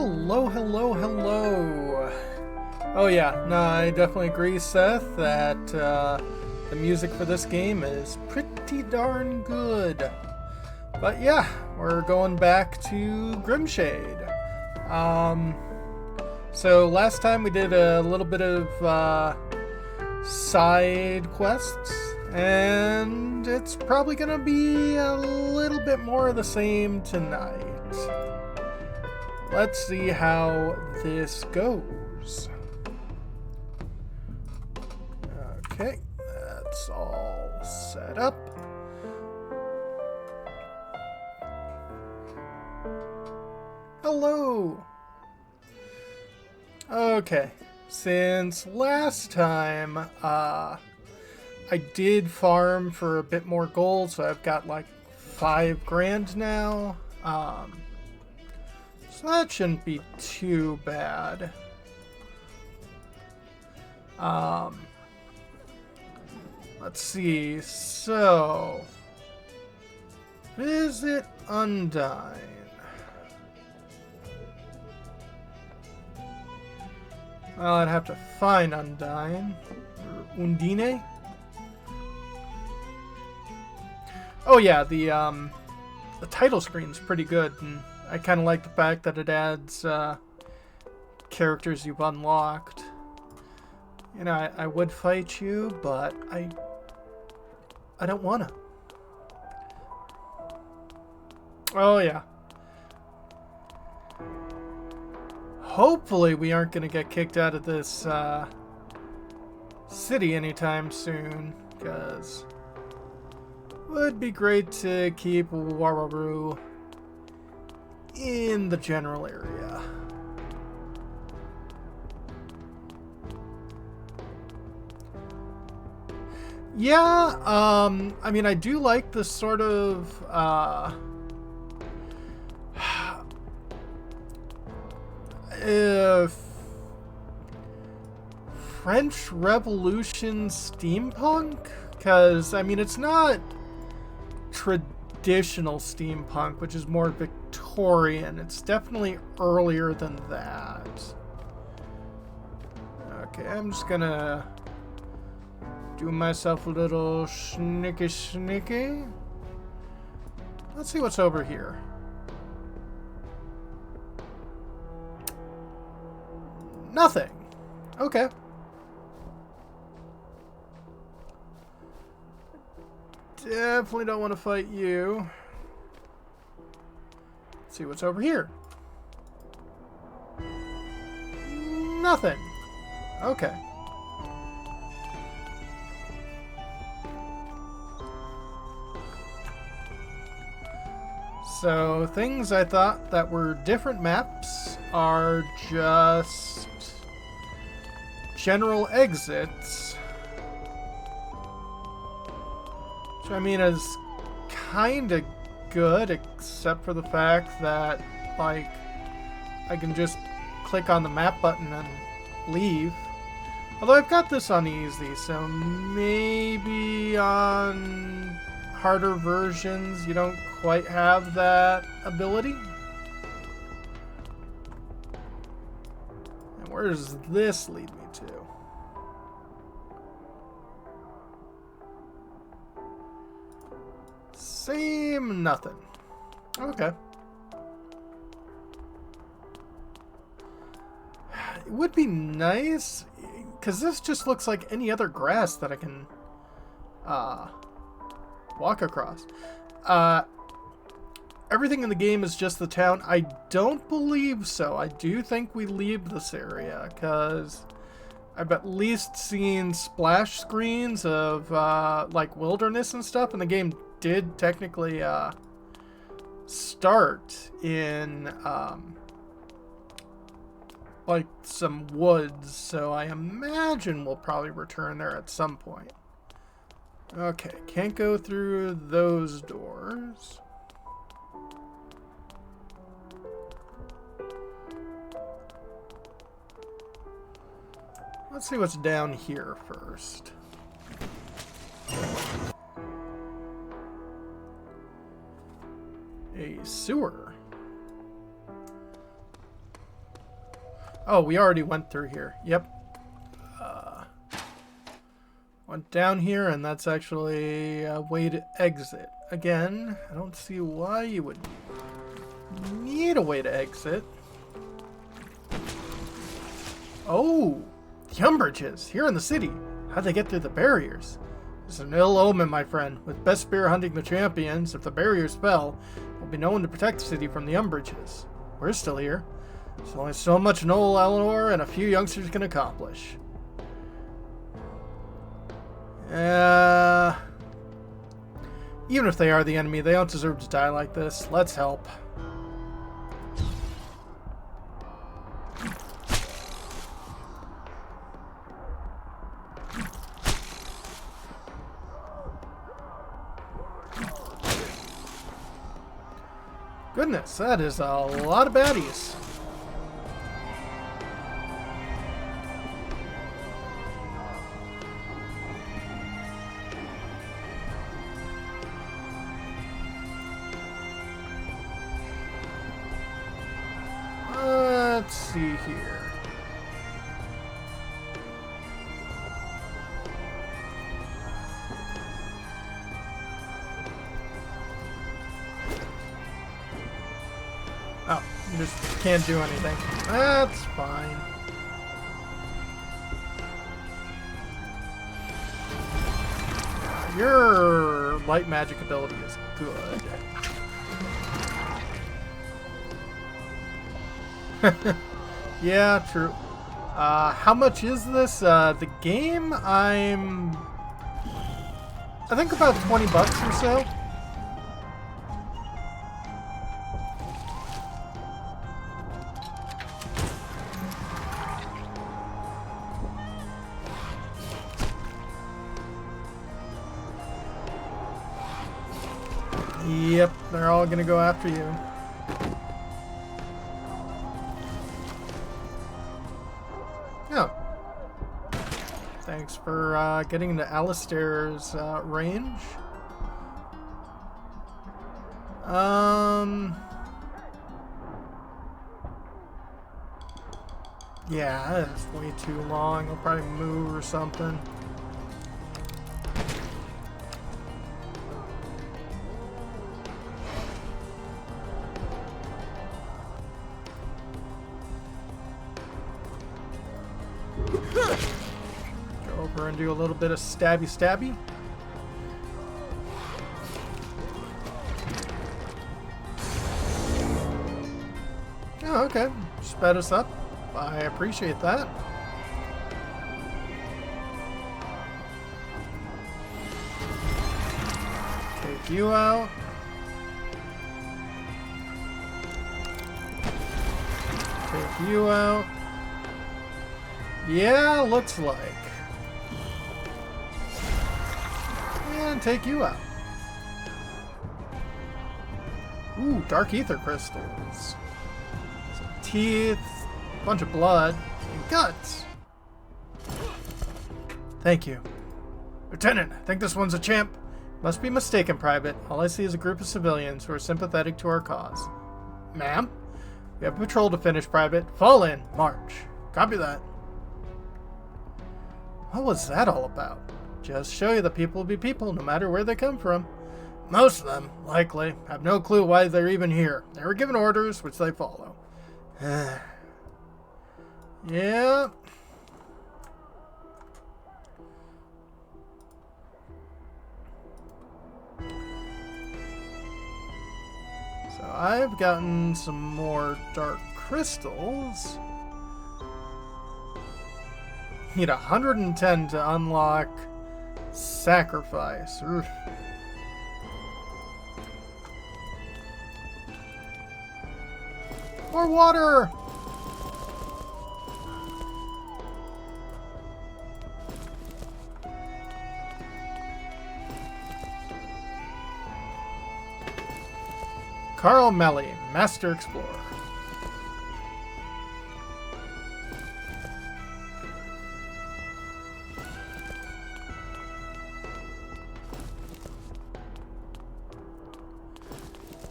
Hello, hello, hello. Oh yeah, no, I definitely agree, Seth, that the music for this game is pretty darn good. But yeah, we're going back to Grimshade. So last time we did a little bit of side quests, and it's probably gonna be a little bit more of the same tonight. Let's see how this goes. Okay, that's all set up. Hello! Okay, since last time, I did farm for a bit more gold, so I've got like 5 grand now. So that shouldn't be too bad. Let's see. So, visit Undyne. Well, I'd have to find Undyne. Or Undine? Oh yeah, the title screen's pretty good, and I kind of like the fact that it adds characters you've unlocked. You know, I would fight you, but I don't wanna. Oh yeah. Hopefully we aren't gonna get kicked out of this city anytime soon, because it would be great to keep Wararu in the general area. Yeah, I mean, I do like the sort of, French Revolution steampunk? Because, I mean, it's not traditional steampunk, which is more Victorian. It's definitely earlier than that. Okay, I'm just gonna do myself a little sneaky. Let's see what's over here. Nothing. Okay. Definitely don't want to fight you. Let's see what's over here. Nothing. Okay. So, things I thought that were different maps are just general exits. Which I mean is kinda good, except for the fact that, like, I can just click on the map button and leave. Although I've got this on easy, so maybe on harder versions you don't quite have that ability. And where does this lead me to? Same nothing. Okay. It would be nice, because this just looks like any other grass that I can walk across. Everything in the game is just the town. I don't believe so. I do think we leave this area, because I've at least seen splash screens of like wilderness and stuff, and the game did technically start in like some woods, so I imagine we'll probably return there at some point. Okay, can't go through those doors. Let's see what's down here first. A sewer. Oh, we already went through here. Yep. Went down here, and that's actually a way to exit. Again, I don't see why you would need a way to exit. Oh, the Umbrages, here in the city. How'd they get through the barriers? It's an ill omen, my friend. With best spear hunting the champions, if the barriers fell, there'll be no one to protect the city from the Umbrages. We're still here. There's only so much Noel, Eleanor, and a few youngsters can accomplish. Even if they are the enemy, they don't deserve to die like this. Let's help. Goodness, that is a lot of baddies. Let's see here. Oh, you just can't do anything. That's fine. Your light magic ability is good. Yeah, true. How much is this? The game? I think about 20 bucks or so. Yep, they're all gonna go after you. Oh. Thanks for getting into Alistair's range. Yeah, that's way too long. I'll probably move or something. Go over and do a little bit of stabby stabby. Oh, okay. Sped us up. I appreciate that. Take you out. Take you out. Yeah, looks like. And take you out. Ooh, dark ether crystals. Some teeth, a bunch of blood, and guts. Thank you. Lieutenant, I think this one's a champ. Must be mistaken, Private. All I see is a group of civilians who are sympathetic to our cause. Ma'am? We have a patrol to finish, Private. Fall in. March. Copy that. What was that all about? Just show you that people will be people, no matter where they come from. Most of them, likely, have no clue why they're even here. They were given orders, which they follow. Yeah. So I've gotten some more dark crystals. Need 110 to unlock sacrifice. Oof. More water! Carl Melly, Master Explorer.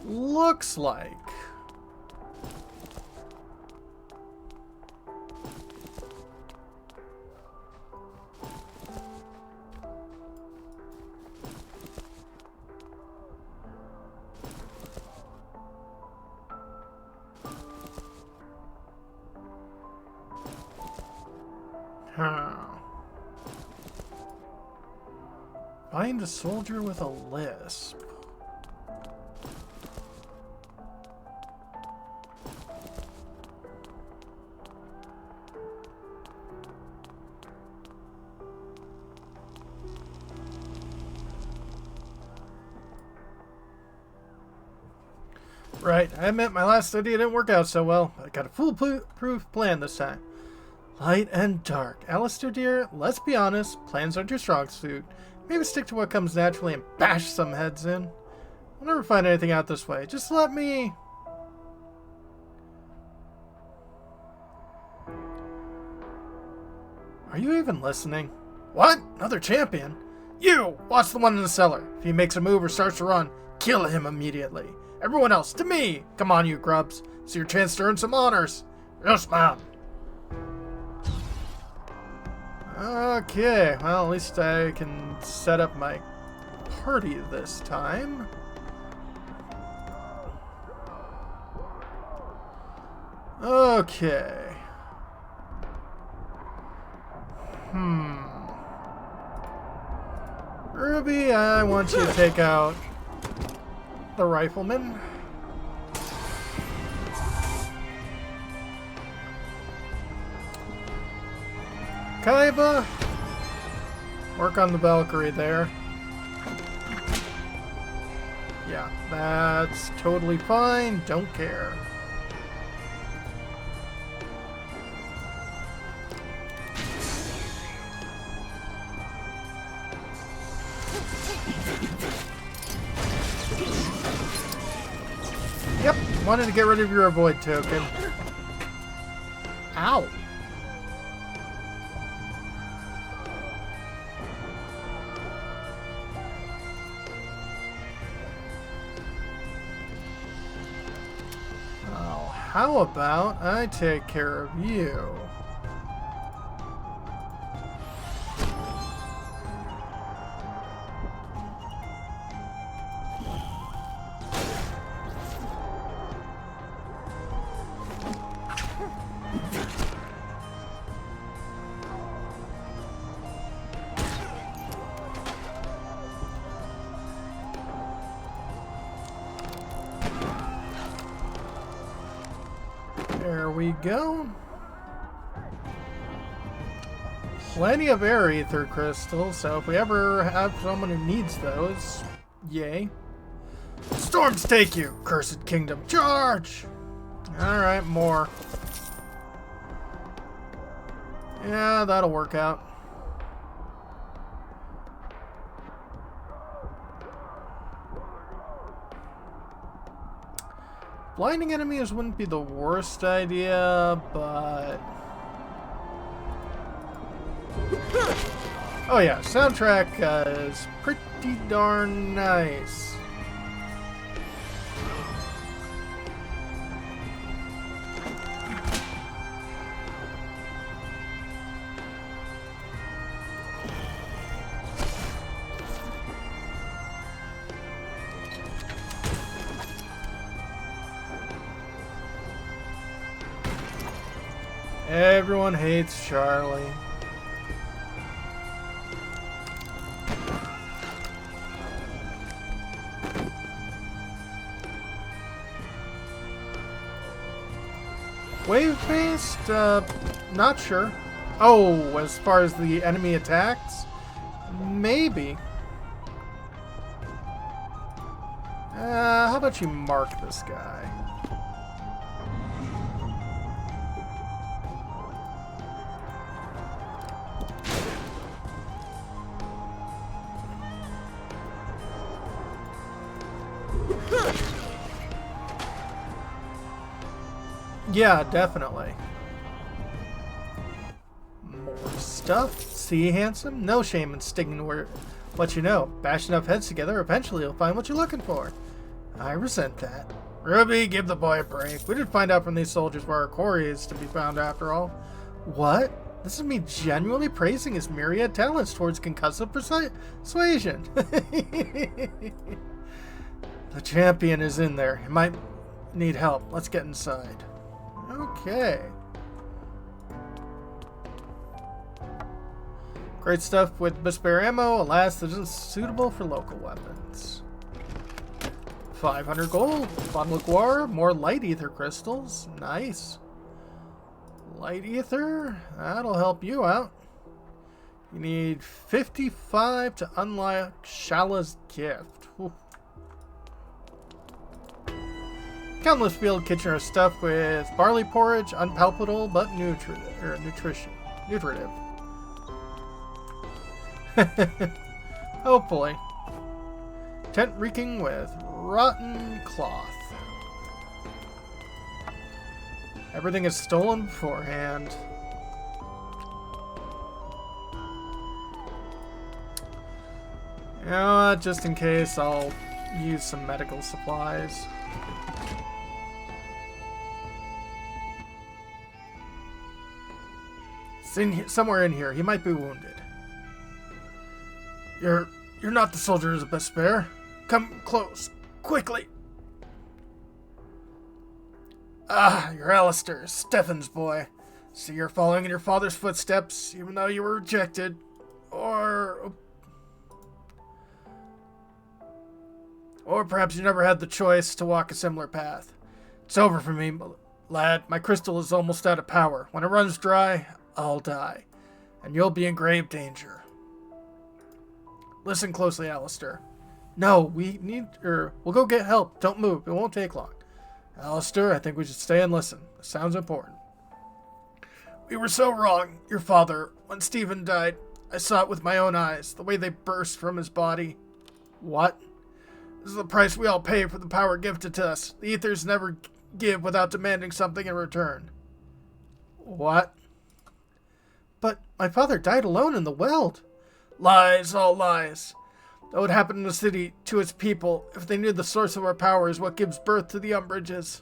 Looks like Bind a soldier with a lisp. Right, I admit my last idea didn't work out so well, but I got a foolproof plan this time. Light and dark. Alistair dear, let's be honest, plans aren't your strong suit. Maybe stick to what comes naturally and bash some heads in. I'll never find anything out this way. Just let me... Are you even listening? What? Another champion? You! Watch the one in the cellar. If he makes a move or starts to run, kill him immediately. Everyone else, to me! Come on, you grubs. It's your chance to earn some honors. Yes, ma'am. Okay, well, at least I can set up my party this time. Okay. Ruby, I want you to take out the rifleman. Kaiba, work on the Valkyrie there. Yeah, that's totally fine. Don't care. Yep, wanted to get rid of your avoid token. Ow. How about I take care of you? There we go. Plenty of air ether crystals, so if we ever have someone who needs those, yay. Storms take you, cursed kingdom, charge! Alright, more. Yeah, that'll work out. Blinding enemies wouldn't be the worst idea, but... Oh yeah, soundtrack is pretty darn nice. Everyone hates Charlie. Wave-based? Not sure. Oh, as far as the enemy attacks? Maybe. How about you mark this guy? Yeah, definitely. More stuff. See, handsome? No shame in sticking to what you know. Bash enough heads together, eventually you'll find what you're looking for. I resent that. Ruby, give the boy a break. We did find out from these soldiers where our quarry is to be found after all. What? This is me genuinely praising his myriad talents towards concussive persuasion. The champion is in there. He might need help. Let's get inside. Okay. Great stuff with despair ammo. Alas, this isn't suitable for local weapons. 500 gold. Bottle of guar. More light ether crystals. Nice. Light ether. That'll help you out. You need 55 to unlock Shala's gift. Whew. Countless field kitchen are stuffed with barley porridge, unpalpable but nutritive. Hopefully. Tent reeking with rotten cloth. Everything is stolen beforehand. You know what, just in case, I'll use some medical supplies. It's somewhere in here. He might be wounded. You're not the soldier of despair. Come close, quickly. Ah, you're Alistair, Stefan's boy. See, you're following in your father's footsteps, even though you were rejected. Or perhaps you never had the choice to walk a similar path. It's over for me, lad. My crystal is almost out of power. When it runs dry, I'll die. And you'll be in grave danger. Listen closely, Alistair. No, we'll go get help. Don't move. It won't take long. Alistair, I think we should stay and listen. This sounds important. We were so wrong. Your father, when Stephen died, I saw it with my own eyes, the way they burst from his body. What? This is the price we all pay for the power gifted to us. The ethers never give without demanding something in return. What? But my father died alone in the Weld. Lies, all lies. That would happen in the city to its people if they knew the source of our power is what gives birth to the Umbridges.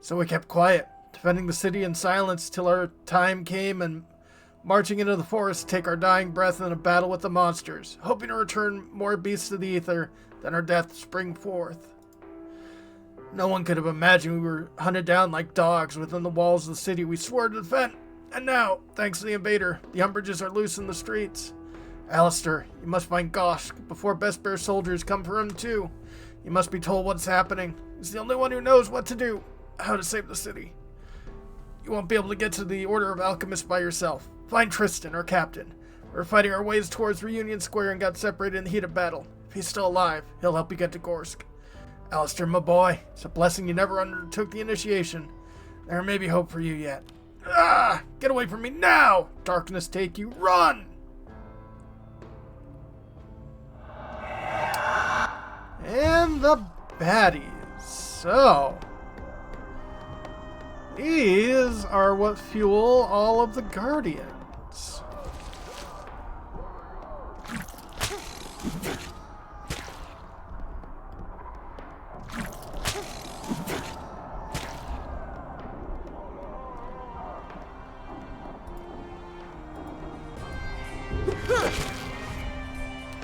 So we kept quiet, defending the city in silence till our time came and marching into the forest to take our dying breath in a battle with the monsters, hoping to return more beasts to the ether than our death spring forth. No one could have imagined we were hunted down like dogs within the walls of the city we swore to defend. And now, thanks to the invader, the Umbridges are loose in the streets. Alistair, you must find Gosh before Bespare soldiers come for him too. You must be told what's happening. He's the only one who knows what to do, how to save the city. You won't be able to get to the Order of Alchemists by yourself. Find Tristan, our captain. We're fighting our ways towards Reunion Square and got separated in the heat of battle. If he's still alive, he'll help you get to Gorsk. Alistair, my boy, it's a blessing you never undertook the initiation. There may be hope for you yet. Ah! Get away from me now! Darkness take you, run! And the baddies. So, these are what fuel all of the Guardians.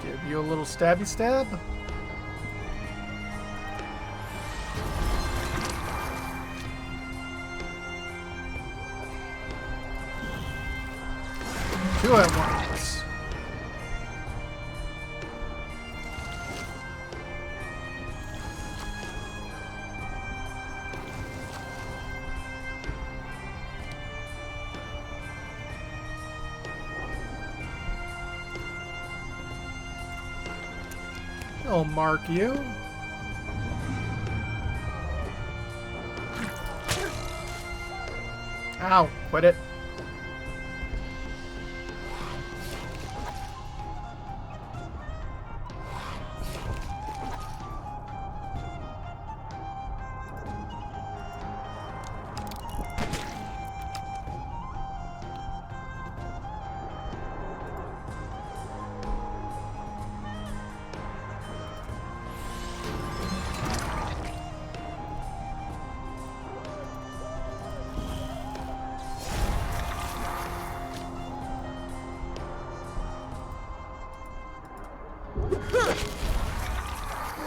Give you a little stabby stab. Two at once. I'll mark you. Ow, quit it.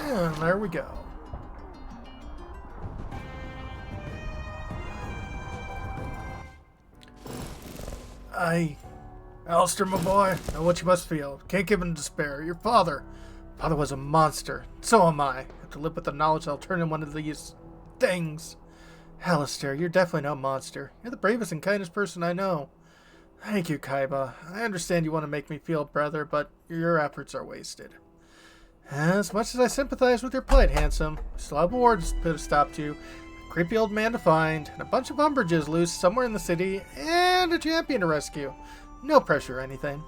And there we go. Alistair, my boy, know what you must feel. Can't give in to despair. Your father was a monster. So am I. Have to live with the knowledge I'll turn in one of these things. Alistair, you're definitely no monster. You're the bravest and kindest person I know. Thank you, Kaiba. I understand you want to make me feel better, but your efforts are wasted. As much as I sympathize with your plight, handsome, we still have a war to stop you, a creepy old man to find, and a bunch of umbrages loose somewhere in the city, and a champion to rescue. No pressure or anything.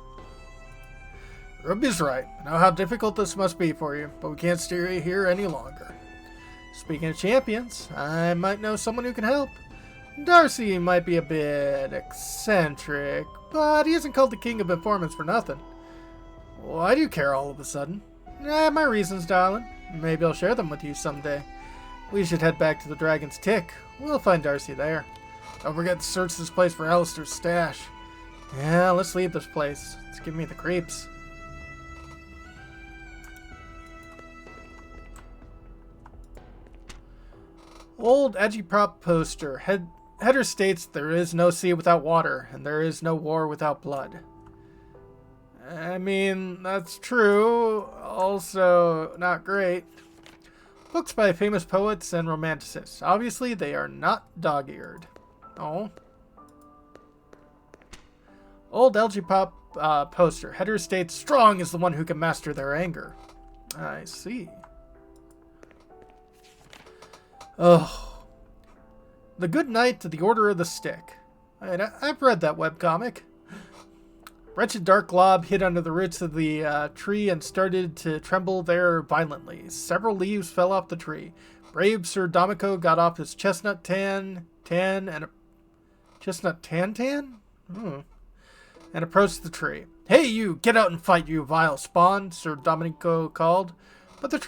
Ruby's right. I know how difficult this must be for you, but we can't stay here any longer. Speaking of champions, I might know someone who can help. Darcy might be a bit eccentric, but he isn't called the king of informants for nothing. Why do you care all of a sudden? I have my reasons, darling. Maybe I'll share them with you someday. We should head back to the Dragon's Tick. We'll find Darcy there. Don't forget to search this place for Alistair's stash. Yeah, let's leave this place. It's giving me the creeps. Old agitprop poster. Header states there is no sea without water, and there is no war without blood. I mean, that's true. Also, not great. Books by famous poets and romanticists. Obviously, they are not dog-eared. Oh. Old agitprop poster. Header states, strong is the one who can master their anger. I see. Oh. The Good Knight to the Order of the Stick. I've read that webcomic. Wretched dark glob hid under the roots of the tree and started to tremble there violently. Several leaves fell off the tree. Brave Sir Domiko got off his chestnut tan and approached the tree. Hey, you! Get out and fight, you vile spawn! Sir Domiko called. But the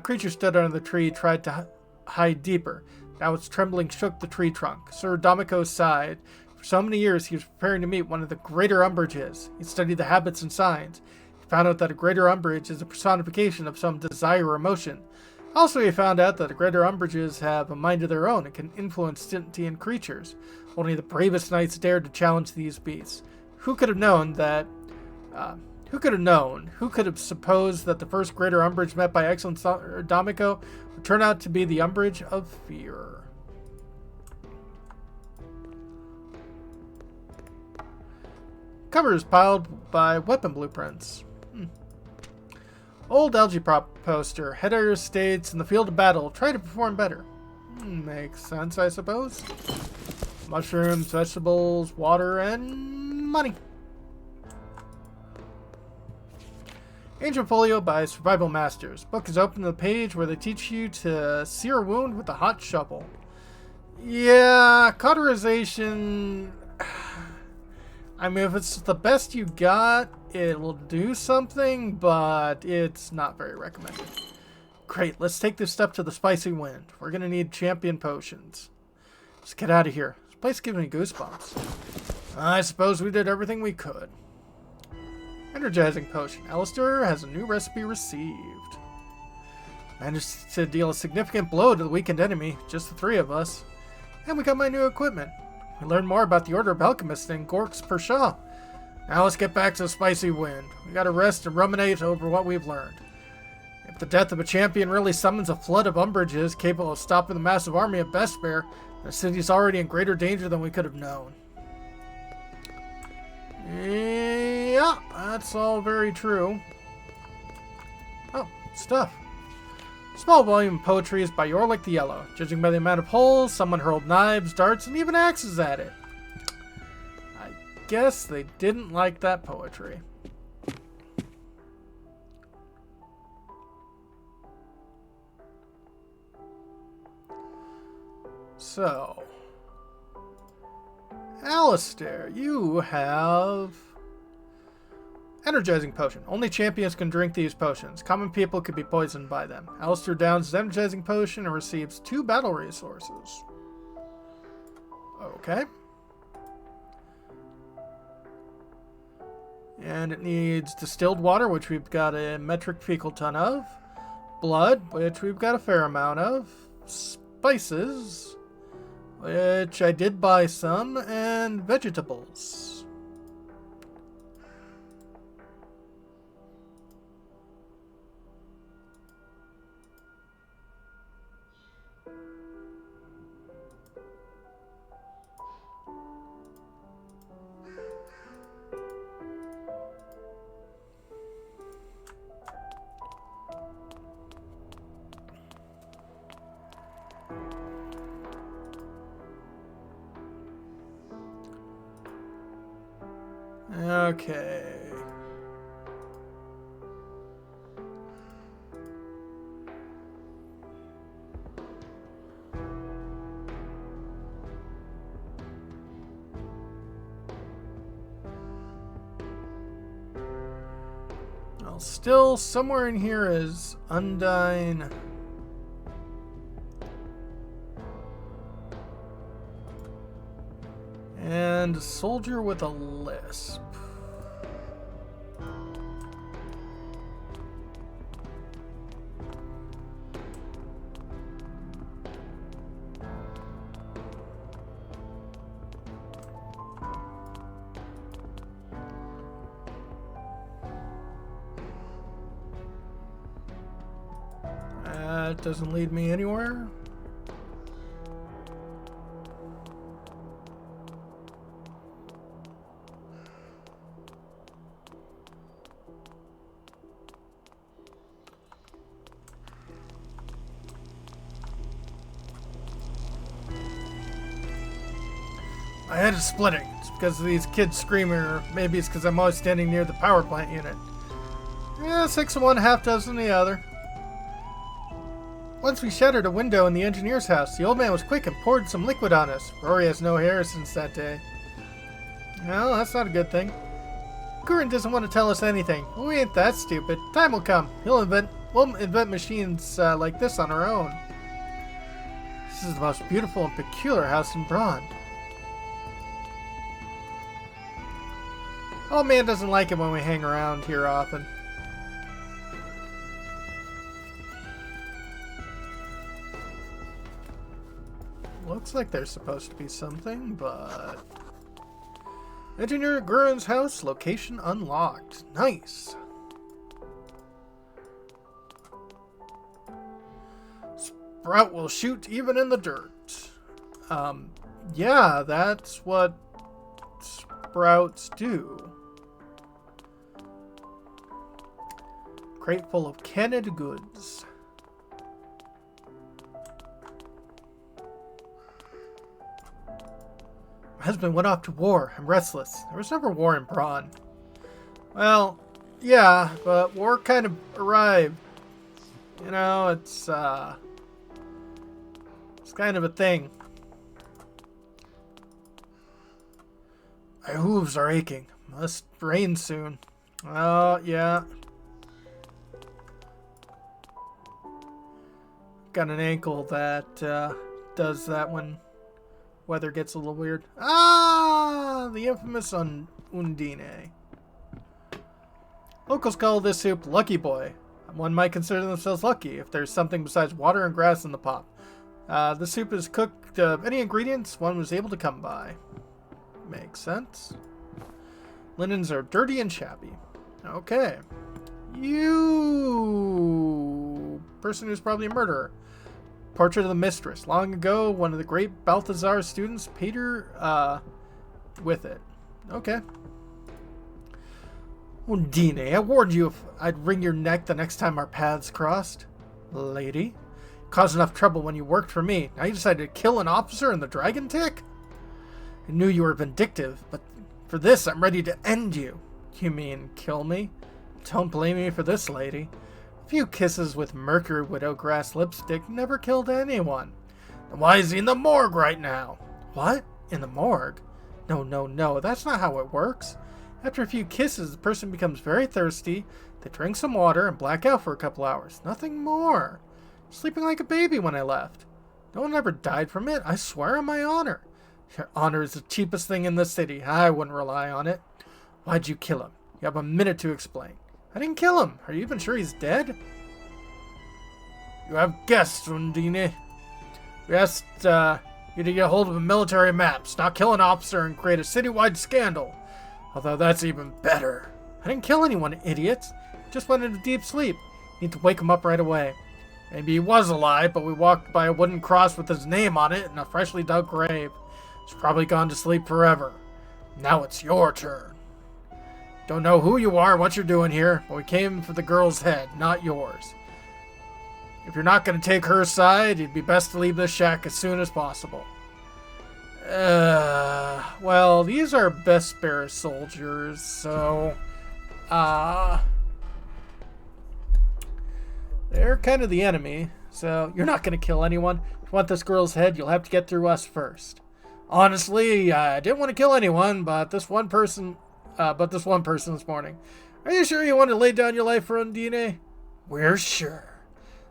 creature stood under the tree, tried to hide deeper. Now its trembling shook the tree trunk. Sir Domiko sighed. For so many years, he was preparing to meet one of the greater umbrages. He studied the habits and signs. He found out that a greater umbrage is a personification of some desire or emotion. Also, he found out that the greater umbrages have a mind of their own and can influence sentient creatures. Only the bravest knights dared to challenge these beasts. Who could have known that... Who could have supposed that the first greater umbrage met by excellent Domiko would turn out to be the umbrage of fear? Cover is piled by weapon blueprints. Old agitprop poster. Header states, in the field of battle, try to perform better. Makes sense, I suppose. Mushrooms, vegetables, water, and money. Ancient Folio by Survival Masters. Book is open to the page where they teach you to sear a wound with a hot shovel. Yeah, cauterization... I mean, if it's the best you got, it will do something, but it's not very recommended. Great, let's take this step to the Spicy Wind. We're going to need champion potions. Let's get out of here. This place gives me goosebumps. I suppose we did everything we could. Energizing potion. Alistair has a new recipe received. Managed to deal a significant blow to the weakened enemy, just the three of us. And we got my new equipment. We learned more about the Order of Alchemists in Gork's Pershaw. Now let's get back to the Spicy Wind. We gotta rest and ruminate over what we've learned. If the death of a champion really summons a flood of umbrages capable of stopping the massive army of Bestbear, the city's already in greater danger than we could have known. Yeah, that's all very true. Oh, stuff. Small volume of poetry is by Orlick the Yellow. Judging by the amount of holes, someone hurled knives, darts, and even axes at it. I guess they didn't like that poetry. So, Alistair, you have... Energizing potion. Only champions can drink these potions. Common people could be poisoned by them. Alistair downs his energizing potion and receives 2 battle resources. Okay. And it needs distilled water, which we've got a metric fecal ton of. Blood, which we've got a fair amount of. Spices, which I did buy some. And vegetables. Okay. Well, still somewhere in here is Undine. And a soldier with a lisp. That doesn't lead me anywhere. My head is splitting. It's because of these kids screaming, or maybe it's because I'm always standing near the power plant unit. Yeah, 6 of one, half dozen the other. Once we shattered a window in the engineer's house, the old man was quick and poured some liquid on us. Rory has no hair since that day. Well, that's not a good thing. Gurren doesn't want to tell us anything. We ain't that stupid. Time will come. We'll invent machines like this on our own. This is the most beautiful and peculiar house in Braun. Old man doesn't like it when we hang around here often. Looks like there's supposed to be something, but... Engineer Gurren's house, location unlocked. Nice. Sprout will shoot even in the dirt. Yeah, that's what sprouts do. Crate full of canned goods. My husband went off to war. I'm restless. There was never war in Braun. Well, yeah, but war kind of arrived. You know, it's kind of a thing. My hooves are aching. Must rain soon. Oh, yeah. Got an ankle that does that when weather gets a little weird. Ah, the infamous Undine. Locals call this soup Lucky Boy. One might consider themselves lucky if there's something besides water and grass in the pot. The soup is cooked of any ingredients one was able to come by. Makes sense. Linens are dirty and shabby. Okay. You... person who's probably a murderer. Portrait of the Mistress. Long ago, one of the great Balthazar students paid her with it. Okay. Undine, I warned you if I'd wring your neck the next time our paths crossed. Lady, caused enough trouble when you worked for me. Now you decided to kill an officer in the Dragon Tick? I knew you were vindictive, but for this I'm ready to end you. You mean kill me? Don't blame me for this, lady. A few kisses with Mercury Widowgrass lipstick never killed anyone. Then why is he in the morgue right now? What? In the morgue? No, that's not how it works. After a few kisses, the person becomes very thirsty, they drink some water and black out for a couple hours. Nothing more. Sleeping like a baby when I left. No one ever died from it, I swear on my honor. Your honor is the cheapest thing in the city. I wouldn't rely on it. Why'd you kill him? You have a minute to explain. I didn't kill him. Are you even sure he's dead? You have guessed, Undine. We asked you to get hold of a military maps, not kill an officer and create a citywide scandal. Although that's even better. I didn't kill anyone, idiots. Just went into deep sleep. Need to wake him up right away. Maybe he was alive, but we walked by a wooden cross with his name on it in a freshly dug grave. He's probably gone to sleep forever. Now it's your turn. Don't know who you are or what you're doing here, but we came for the girl's head, not yours. If you're not going to take her side, it'd be best to leave this shack as soon as possible. Well, these are Bespar soldiers, so, they're kind of the enemy. So, you're not going to kill anyone. If you want this girl's head, you'll have to get through us first. Honestly, I didn't want to kill anyone, but this one person this morning. Are you sure you want to lay down your life for Undine? We're sure.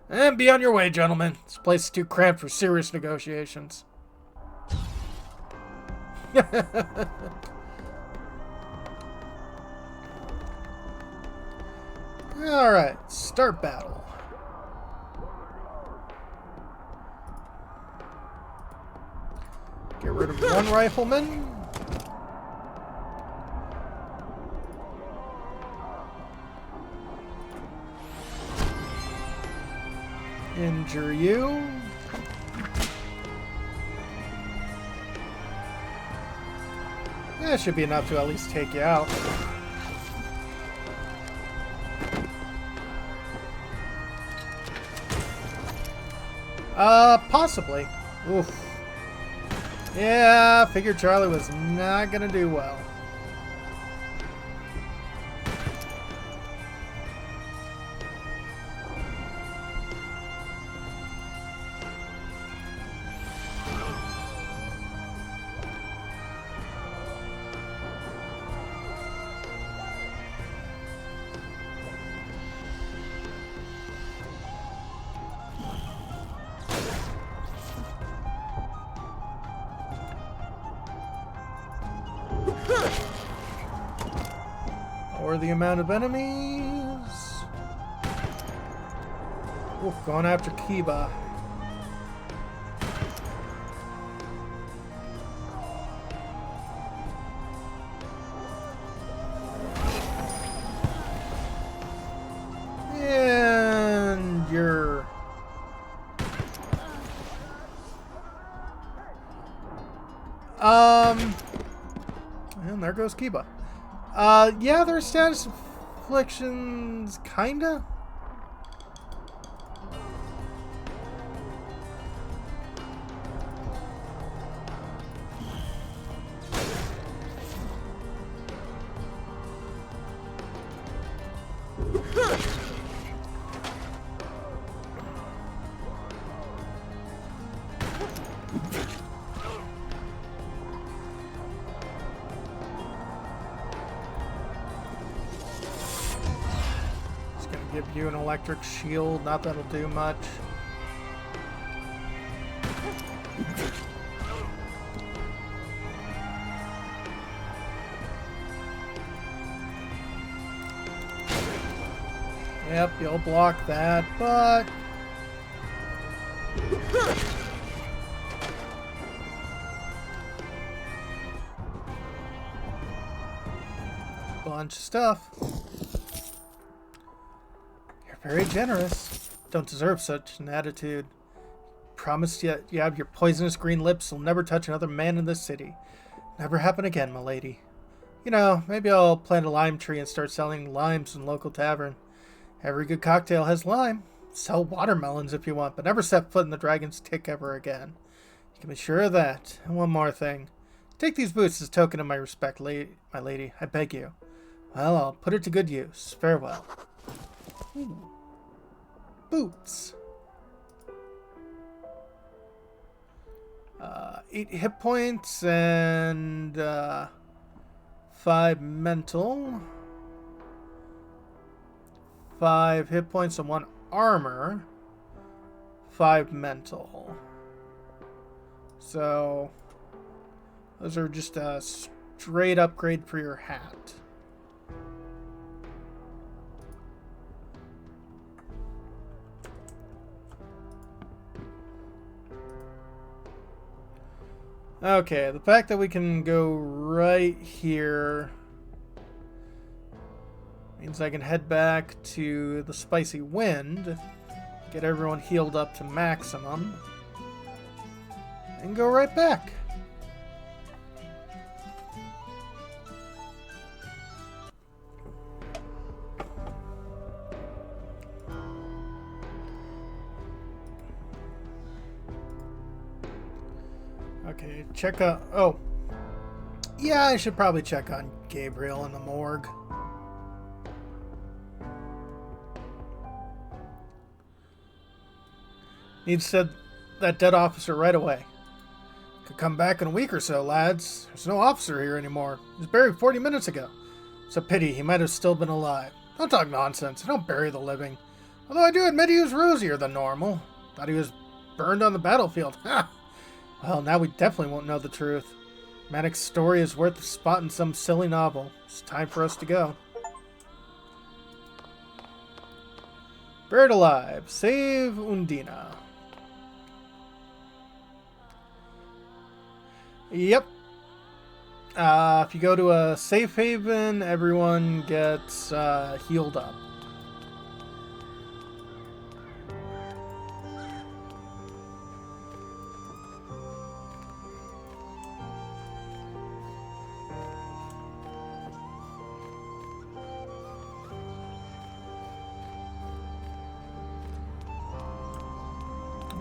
And be on your way, gentlemen. This place is too cramped for serious negotiations. Alright, start battle. Get rid of one rifleman. Injure you. That should be enough to at least take you out. Possibly. Oof. Yeah, figured Charlie was not gonna do well. Or the amount of enemies. Oof, going after Kiba. And you're... And there goes Kiba. Yeah, their status afflictions, kinda. Give you an electric shield, not that'll do much. Yep, you'll block that, but... bunch of stuff. Very generous. Don't deserve such an attitude. Promise you have your poisonous green lips will never touch another man in this city. Never happen again, m'lady. You know, maybe I'll plant a lime tree and start selling limes in the local tavern. Every good cocktail has lime. Sell watermelons if you want, but never set foot in the dragon's tick ever again. You can be sure of that. And one more thing. Take these boots as a token of my respect, my lady. I beg you. Well, I'll put it to good use. Farewell. Ooh. Boots. 8 hit points and 5 mental. 5 hit points and 1 armor. 5 mental. So those are just a straight upgrade for your hat. Okay, the fact that we can go right here means I can head back to the Spicy Wind, get everyone healed up to maximum, and go right back. Okay, check on... Oh. Yeah, I should probably check on Gabriel in the morgue. Need to send that dead officer right away. Could come back in a week or so, lads. There's no officer here anymore. He was buried 40 minutes ago. It's a pity. He might have still been alive. Don't talk nonsense. I don't bury the living. Although I do admit he was rosier than normal. Thought he was burned on the battlefield. Ha! Well, now we definitely won't know the truth. Manic's story is worth a spot in some silly novel. It's time for us to go. Buried alive. Save Undina. Yep. If you go to a safe haven, everyone gets healed up.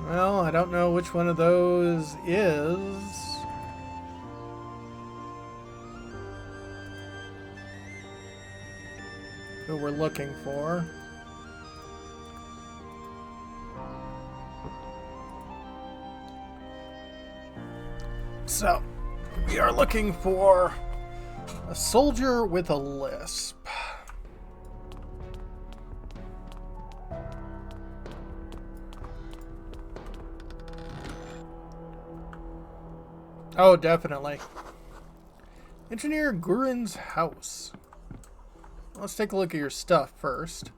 Well, I don't know which one of those is. Who we're looking for. So, we are looking for a soldier with a lisp. Oh, definitely. Engineer Gurin's house. Let's take a look at your stuff first.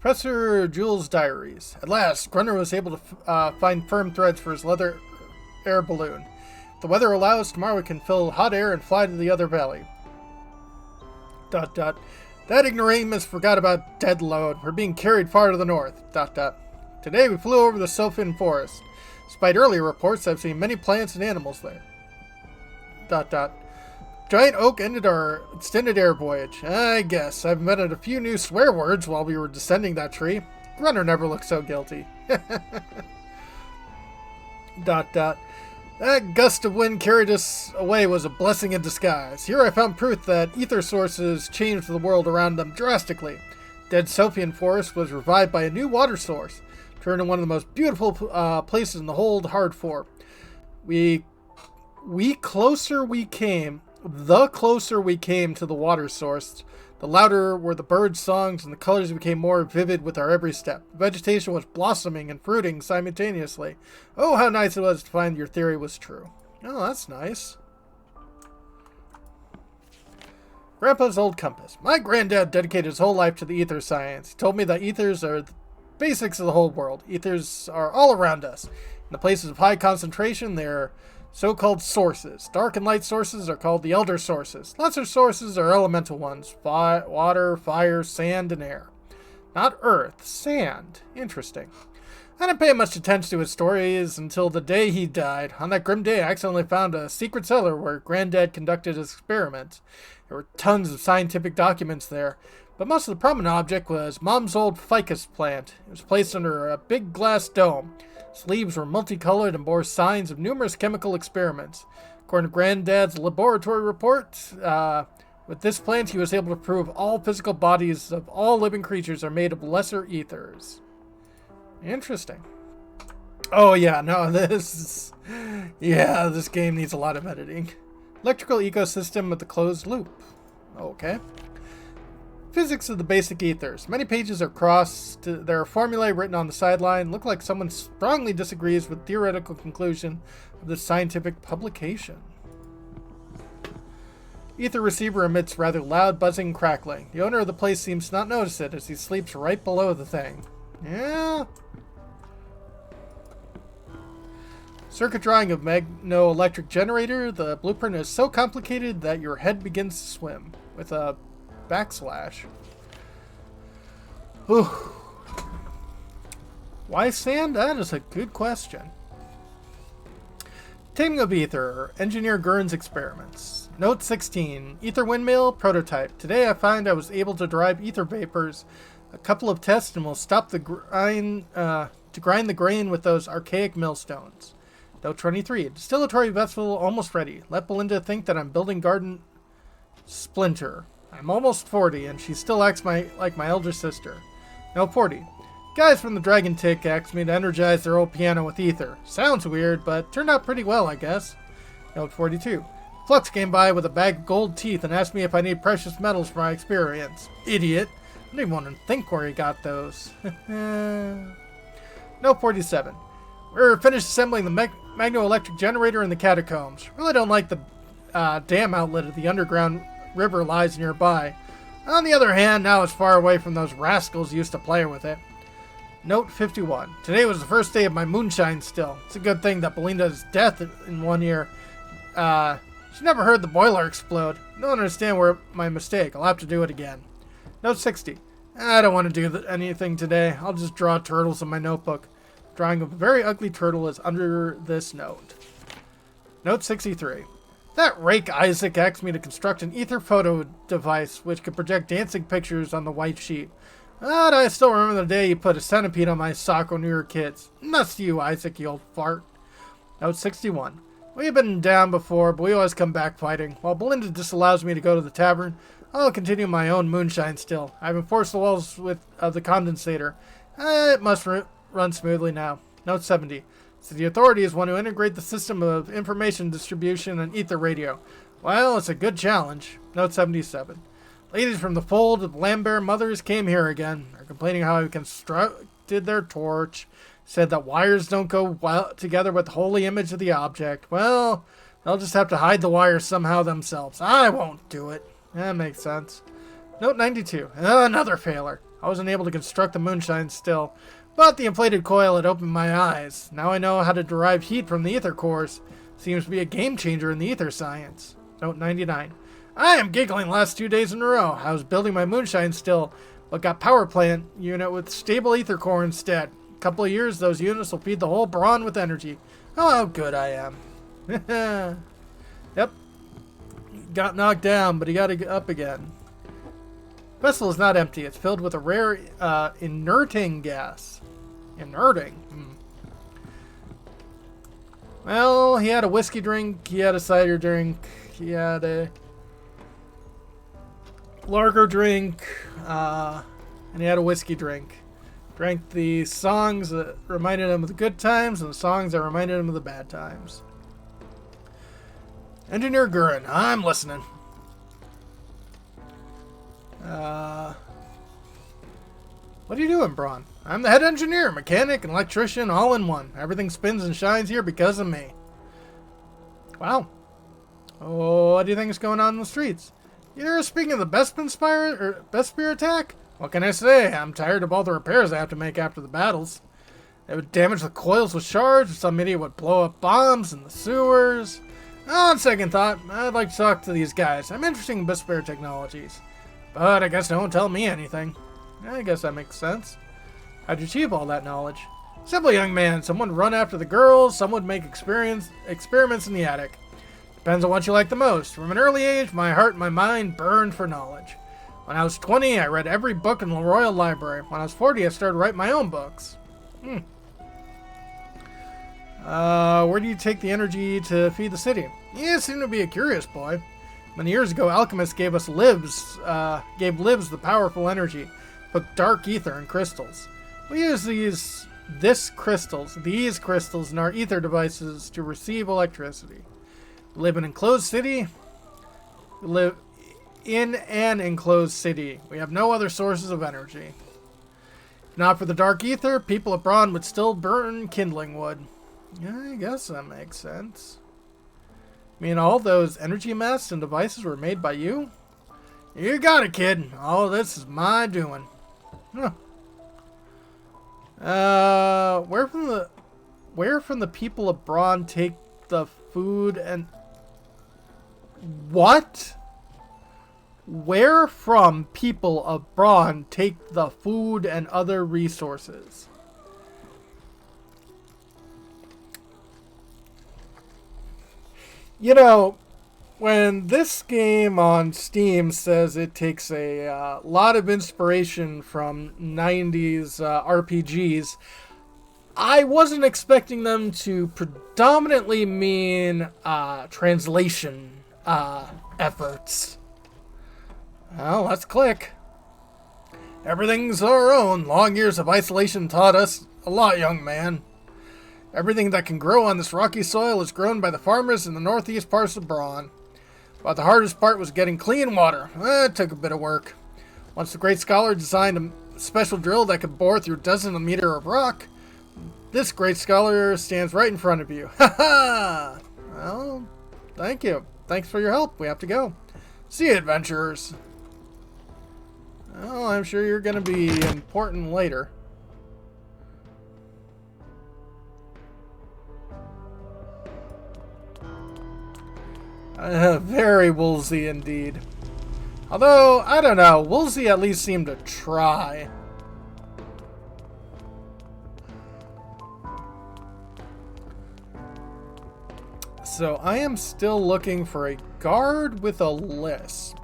Professor Jules' diaries. At last, Grunner was able to find firm threads for his leather air balloon. If the weather allows, tomorrow we can fill hot air and fly to the other valley. ... That ignoramus forgot about dead load. We're being carried far to the north. ... Today we flew over the Sylphian forest. Despite earlier reports, I've seen many plants and animals there. ... Giant Oak ended our extended air voyage. I guess. I've invented a few new swear words while we were descending that tree. Grunner never looked so guilty. ... That gust of wind carried us away was a blessing in disguise. Here I found proof that ether sources changed the world around them drastically. Dead Sophian forest was revived by a new water source, turned into one of the most beautiful places in the whole hard fort. The closer we came to the water source, the louder were the bird songs and the colors became more vivid with our every step. The vegetation was blossoming and fruiting simultaneously. Oh, how nice it was to find your theory was true. Oh, that's nice. Grandpa's old compass. My granddad dedicated his whole life to the ether science. He told me that ethers are the basics of the whole world. Ethers are all around us. In the places of high concentration, they're so-called sources. Dark and light sources are called the elder sources. Lesser sources are elemental ones. Water, fire, sand, and air. Not earth, sand. Interesting. I didn't pay much attention to his stories until the day he died. On that grim day, I accidentally found a secret cellar where Granddad conducted his experiments. There were tons of scientific documents there, but most of the prominent object was Mom's old ficus plant. It was placed under a big glass dome. Its leaves were multicolored and bore signs of numerous chemical experiments. According to Granddad's laboratory report, with this plant he was able to prove all physical bodies of all living creatures are made of lesser ethers. Interesting. Oh yeah, no, this game needs a lot of editing. Electrical ecosystem with the closed loop. Okay. Physics of the basic ethers. Many pages are crossed. There are formulae written on the sideline. Look like someone strongly disagrees with theoretical conclusion of this scientific publication. Ether receiver emits rather loud buzzing and crackling. The owner of the place seems to not notice it as he sleeps right below the thing. Yeah. Circuit drawing of magno-electric generator. The blueprint is so complicated that your head begins to swim with a backslash. Whew. Why sand? That is a good question. Taming of ether. Engineer Gurn's experiments. Note 16. Ether windmill prototype. Today I find I was able to derive ether vapors. A couple of tests and we'll stop the grind to grind the grain with those archaic millstones. Note 23. Distillatory vessel almost ready. Let Belinda think that I'm building garden splinter. I'm almost 40, and she still acts like my elder sister. Note 40. Guys from the Dragon Tick asked me to energize their old piano with ether. Sounds weird, but turned out pretty well, I guess. Note 42. Flux came by with a bag of gold teeth and asked me if I need precious metals for my experience. Idiot. I don't even want to think where he got those. Note 47. We're finished assembling the magno-electric generator in the catacombs. Really don't like the dam outlet of the underground river lies nearby. On the other hand, now it's far away from those rascals who used to play with it. Note 51. Today was the first day of my moonshine still. It's a good thing that Belinda's death in 1 year. She never heard the boiler explode. Don't understand where my mistake. I'll have to do it again. Note 60. I don't want to do anything today. I'll just draw turtles in my notebook. Drawing of a very ugly turtle is under this note. Note 63. That rake Isaac asked me to construct an ether photo device which could project dancing pictures on the white sheet. But I still remember the day you put a centipede on my sock when we were kids. Nuts to you, Isaac, you old fart. Note 61. We've been down before, but we always come back fighting. While Belinda disallows me to go to the tavern, I'll continue my own moonshine still. I've enforced the walls of the condensator. It must run smoothly now. Note 70. So the authorities want to integrate the system of information distribution and ether radio. Well, it's a good challenge. Note 77. Ladies from the fold of Lambert mothers came here again. They're complaining how I constructed their torch. Said that wires don't go well together with the holy image of the object. Well, they'll just have to hide the wires somehow themselves. I won't do it. That makes sense. Note 92. Another failure. I wasn't able to construct the moonshine still, but the inflated coil had opened my eyes. Now I know how to derive heat from the ether cores. Seems to be a game changer in the ether science. Note 99. I am giggling the last 2 days in a row. I was building my moonshine still, but got power plant unit with stable ether core instead. Couple of years, those units will feed the whole brawn with energy. Oh, how good I am. Yep. Got knocked down, but he got up again. Vessel is not empty. It's filled with a rare inerting gas. Inerting? Well, he had a whiskey drink. He had a cider drink. He had a lager drink. And he had a whiskey drink. Drank the songs that reminded him of the good times and the songs that reminded him of the bad times. Engineer Gurin, I'm listening. What are you doing, Braun? I'm the head engineer, mechanic, and electrician all in one. Everything spins and shines here because of me. Wow. Oh, what do you think is going on in the streets? You're speaking of the Bespire attack? What can I say? I'm tired of all the repairs I have to make after the battles. They would damage the coils with shards, or some idiot would blow up bombs in the sewers. On second thought, I'd like to talk to these guys. I'm interested in Bespire technologies. But I guess they won't tell me anything. I guess that makes sense. How'd you achieve all that knowledge? Simple, young man. Some would run after the girls, some would make experiments in the attic. Depends on what you like the most. From an early age, my heart and my mind burned for knowledge. When I was 20, I read every book in the Royal Library. When I was 40, I started writing my own books. Where do you take the energy to feed the city? You seem to be a curious boy. Many years ago, alchemists gave livs the powerful energy, put dark ether and crystals. We use these crystals in our ether devices to receive electricity. We live in an enclosed city. We live in an enclosed city. We have no other sources of energy. If not for the dark ether, people of Braun would still burn kindling wood. Yeah, I guess that makes sense. I mean, all those energy masks and devices were made by you? You got it, kid. All of this is my doing. Huh. Where from the people of Braun take the food and... What? Where from people of Braun take the food and other resources? You know, when this game on Steam says it takes a lot of inspiration from 90s RPGs, I wasn't expecting them to predominantly mean translation efforts. Well, let's click. Everything's our own. Long years of isolation taught us a lot, young man. Everything that can grow on this rocky soil is grown by the farmers in the northeast parts of Braun. But the hardest part was getting clean water. It took a bit of work. Once the great scholar designed a special drill that could bore through dozens of meters of rock, this great scholar stands right in front of you. Ha ha! Well, thank you. Thanks for your help. We have to go. See you, adventurers. Well, I'm sure you're going to be important later. Very Woolsey indeed. Although, I don't know, Woolsey at least seemed to try. So I am still looking for a guard with a lisp.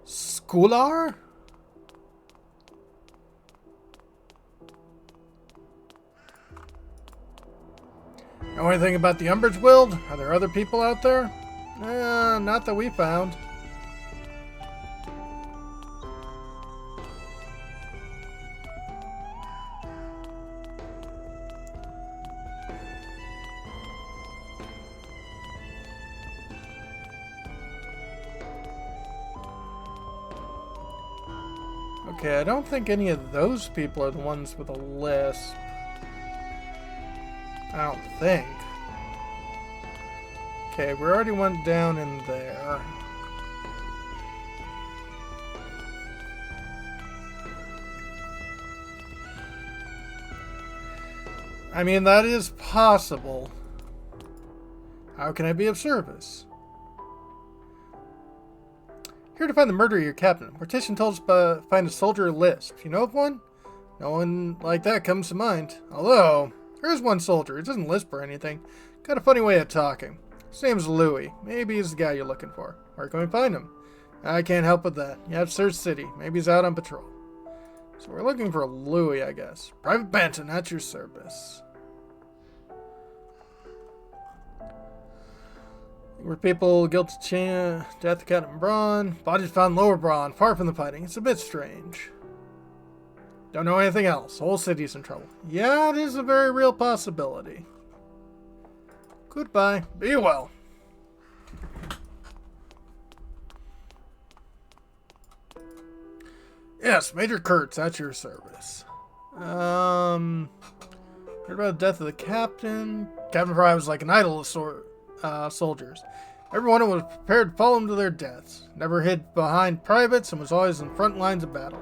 Schoolar? Know anything about the Umbridge Guild? Are there other people out there? Not that we found. Okay, I don't think any of those people are the ones with a lisp. I don't think. Okay, we already went down in there. I mean, that is possible. How can I be of service? Here to find the murderer of your captain. Mortician told us to find a soldier lisp. You know of one? No one like that comes to mind. Although, there is one soldier. He doesn't lisp or anything. Got a funny way of talking. His name's Louis. Maybe he's the guy you're looking for. Where can we find him? I can't help with that. You have to search the city. Maybe he's out on patrol. So we're looking for Louis, I guess. Private Banton, at your service. Were people guilty of death of Captain Braun? Bodies found lower Braun, far from the fighting. It's a bit strange. Don't know anything else. Whole city's in trouble. Yeah, it is a very real possibility. Goodbye. Be well. Yes, Major Kurtz, at your service. Heard about the death of the captain. Captain Fry was like an idol of soldiers. Everyone was prepared to follow him to their deaths. Never hid behind privates and was always in the front lines of battle.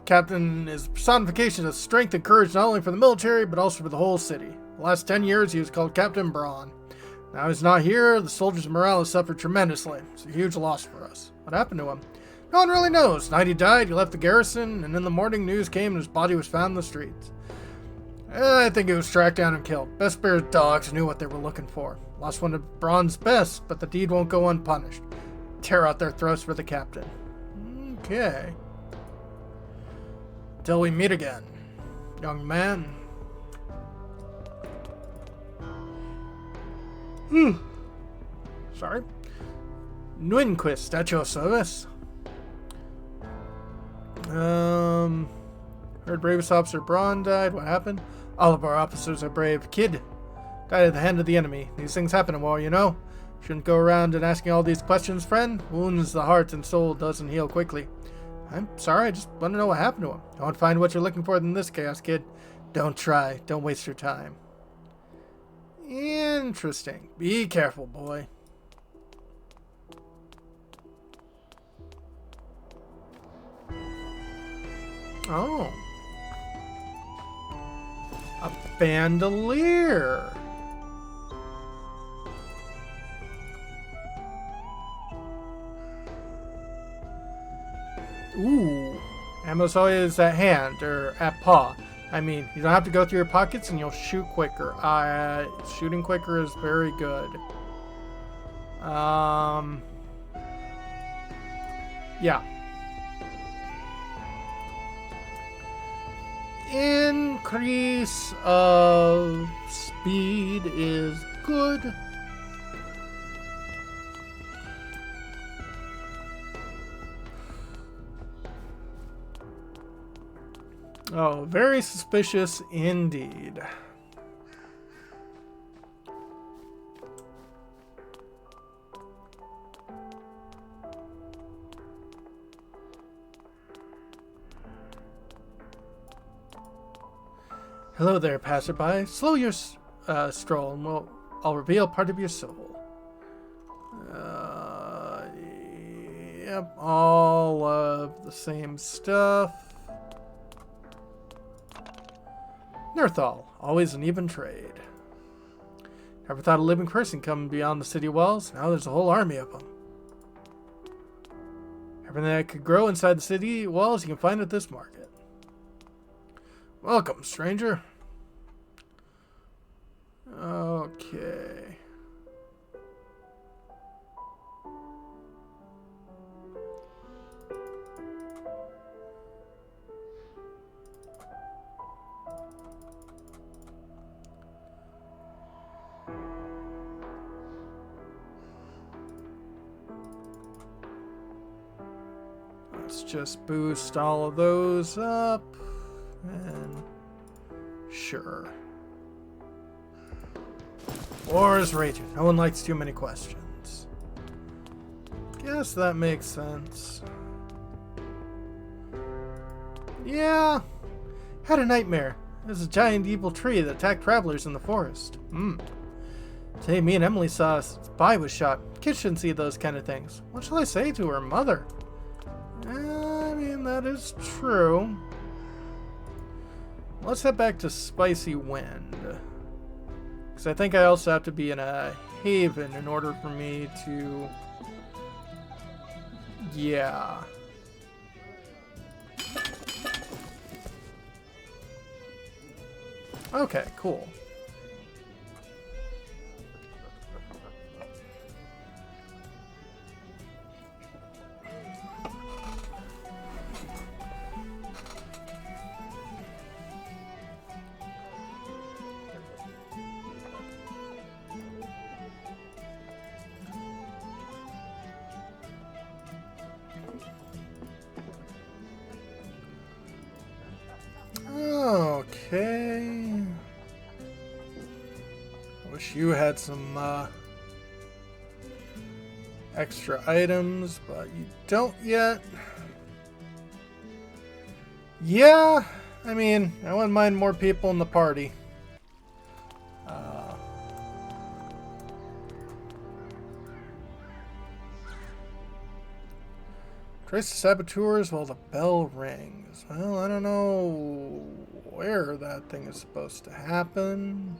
Captain is personification of strength and courage not only for the military, but also for the whole city. The last 10 years, he was called Captain Braun. Now he's not here, the soldiers' morale has suffered tremendously. It's a huge loss for us. What happened to him? No one really knows. The night he died, he left the garrison, and in the morning news came and his body was found in the streets. I think he was tracked down and killed. Best Bear's dogs knew what they were looking for. Lost one of Braun's best, but the deed won't go unpunished. Tear out their throats for the captain. Okay. Till we meet again, young man. Sorry. Nguyenquist, at your service. Heard bravest officer Braun died. What happened? All of our officers are brave. Kid died at the hand of the enemy. These things happen in war, you know. Shouldn't go around and asking all these questions, friend. Wounds the heart and soul doesn't heal quickly. I'm sorry, I just want to know what happened to him. You want to find what you're looking for in this chaos, kid. Don't try. Don't waste your time. Interesting. Be careful, boy. Oh. A bandolier. Ooh. Ammo's always at hand, or at paw. I mean, you don't have to go through your pockets and you'll shoot quicker. Shooting quicker is very good. Yeah. Increase of speed is good. Oh, very suspicious indeed. Hello there, passerby. Slow your stroll, and I'll reveal part of your soul. Yep, all of the same stuff. Nerthal, always an even trade. Never thought a living person coming beyond the city walls. Now there's a whole army of them. Everything that could grow inside the city walls you can find at this market. Welcome, stranger. Okay. Let's just boost all of those up. And sure. War is raging. No one likes too many questions. Guess that makes sense. Yeah. Had a nightmare. There's a giant evil tree that attacked travelers in the forest. Today me and Emily saw a spy was shot. Kids shouldn't see those kind of things. What shall I say to her mother? I mean, that is true. Let's head back to Spicy Wind. Because I think I also have to be in a haven in order for me to... Yeah. Okay, cool. Okay. Wish you had some extra items, but you don't yet. Yeah, I mean, I wouldn't mind more people in the party. Trace the saboteurs while the bell rings. Well, I don't know where that thing is supposed to happen.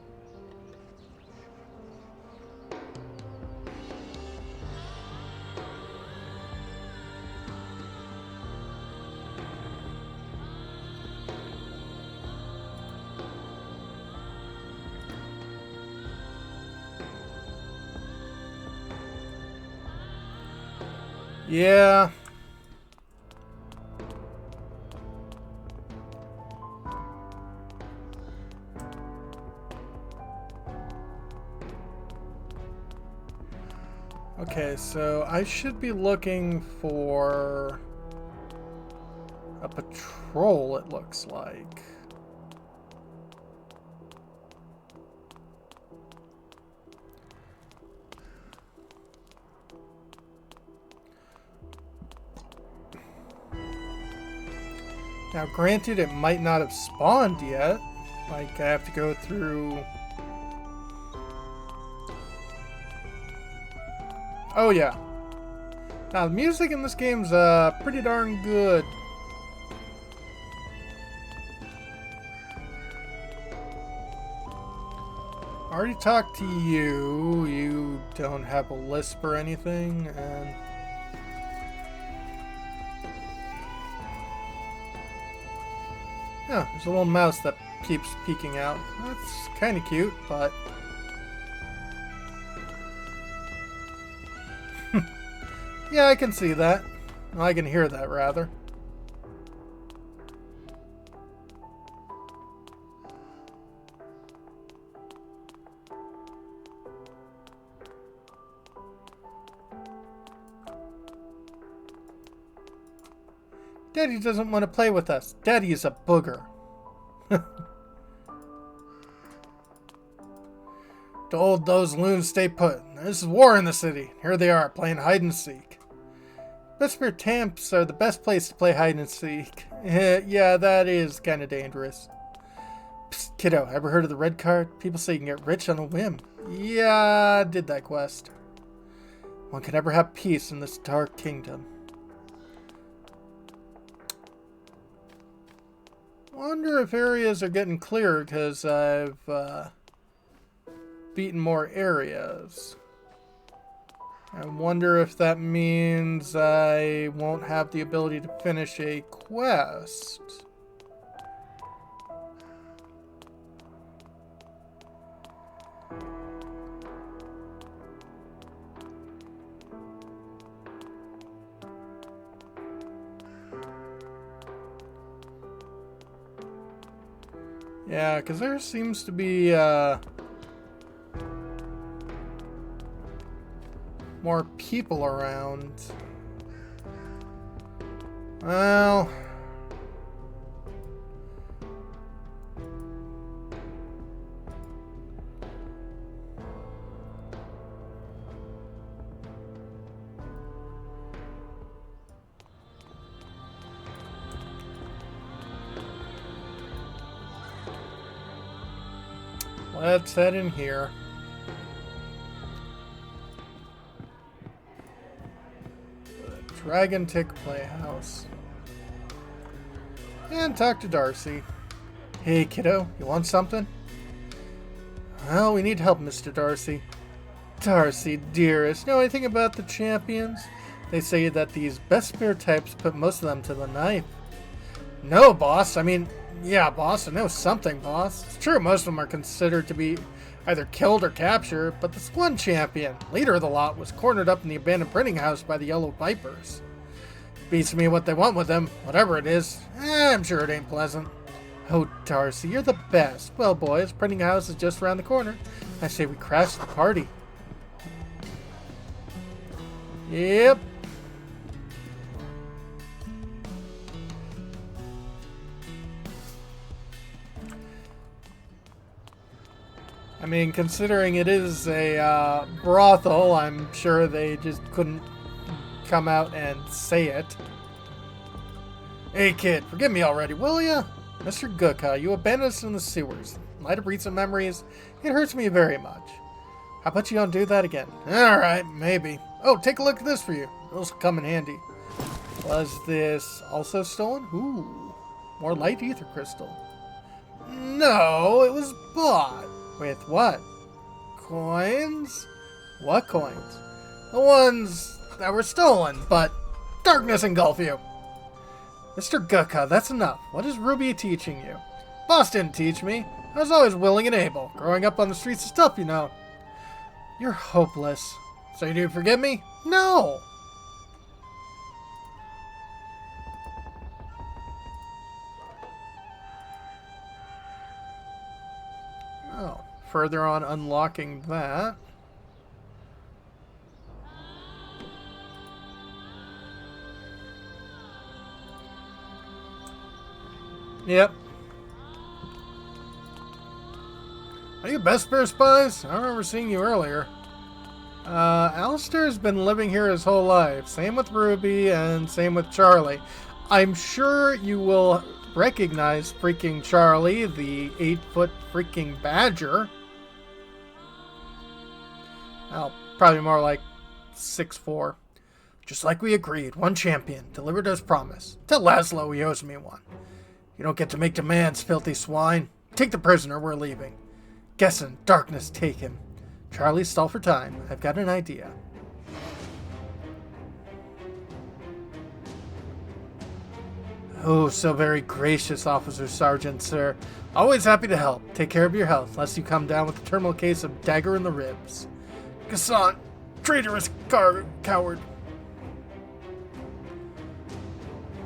Yeah. Okay, so I should be looking for a patrol, it looks like. Now, granted, it might not have spawned yet. Like, I have to go through... Oh, yeah. Now, the music in this game's pretty darn good. I already talked to you. You don't have a lisp or anything, and... Yeah, there's a little mouse that keeps peeking out. That's kind of cute, but... Yeah, I can see that. Well, I can hear that, rather. Daddy doesn't want to play with us. Daddy is a booger. Told those loons stay put. There's war in the city. Here they are, playing hide and seek. Vesper Tamps are the best place to play hide and seek. Yeah, that is kind of dangerous. Psst, kiddo, ever heard of the red card? People say you can get rich on a whim. Yeah, I did that quest. One can never have peace in this dark kingdom. Wonder if areas are getting clearer because I've beaten more areas. I wonder if that means I won't have the ability to finish a quest. Yeah, because there seems to be more people around. Well, let's head in here. Dragon Tick Playhouse. And talk to Darcy. Hey, kiddo, you want something? Well, we need help, Mr. Darcy. Darcy, dearest, know anything about the champions? They say that these best spear types put most of them to the knife. No, boss. I mean, yeah, boss, I know something, boss. It's true, most of them are considered to be either killed or captured, but this one champion, leader of the lot, was cornered up in the abandoned printing house by the Yellow Vipers. Beats me what they want with him, whatever it is. I'm sure it ain't pleasant. Oh, Darcy, you're the best. Well, boys, printing house is just around the corner. I say we crash the party. Yep. I mean, considering it is a brothel, I'm sure they just couldn't come out and say it. Hey, kid, forgive me already, will ya? Mr. Gukha, you abandoned us in the sewers. In light of recent memories, it hurts me very much. How about you don't do that again? Alright, maybe. Oh, take a look at this for you. This'll come in handy. Was this also stolen? Ooh, more light ether crystal. No, it was bought. With what? Coins? What coins? The ones that were stolen, but darkness engulf you. Mr. Gukha, that's enough. What is Ruby teaching you? Boss didn't teach me. I was always willing and able. Growing up on the streets is tough, you know. You're hopeless. So you do forgive me? No! Oh, further on unlocking that. Yep. Are you Vesper spies? I remember seeing you earlier. Alistair's been living here his whole life. Same with Ruby and same with Charlie. I'm sure you will recognize freaking Charlie, the 8-foot freaking badger. Well, probably more like 6'4". Just like we agreed, one champion, delivered as promised. Tell Laszlo he owes me one. You don't get to make demands, filthy swine. Take the prisoner, we're leaving. Guessing, darkness, take him. Charlie, stall for time. I've got an idea. Oh, so very gracious, Officer Sergeant, sir. Always happy to help. Take care of your health, lest you come down with a terminal case of dagger in the ribs. Gassan, traitorous coward.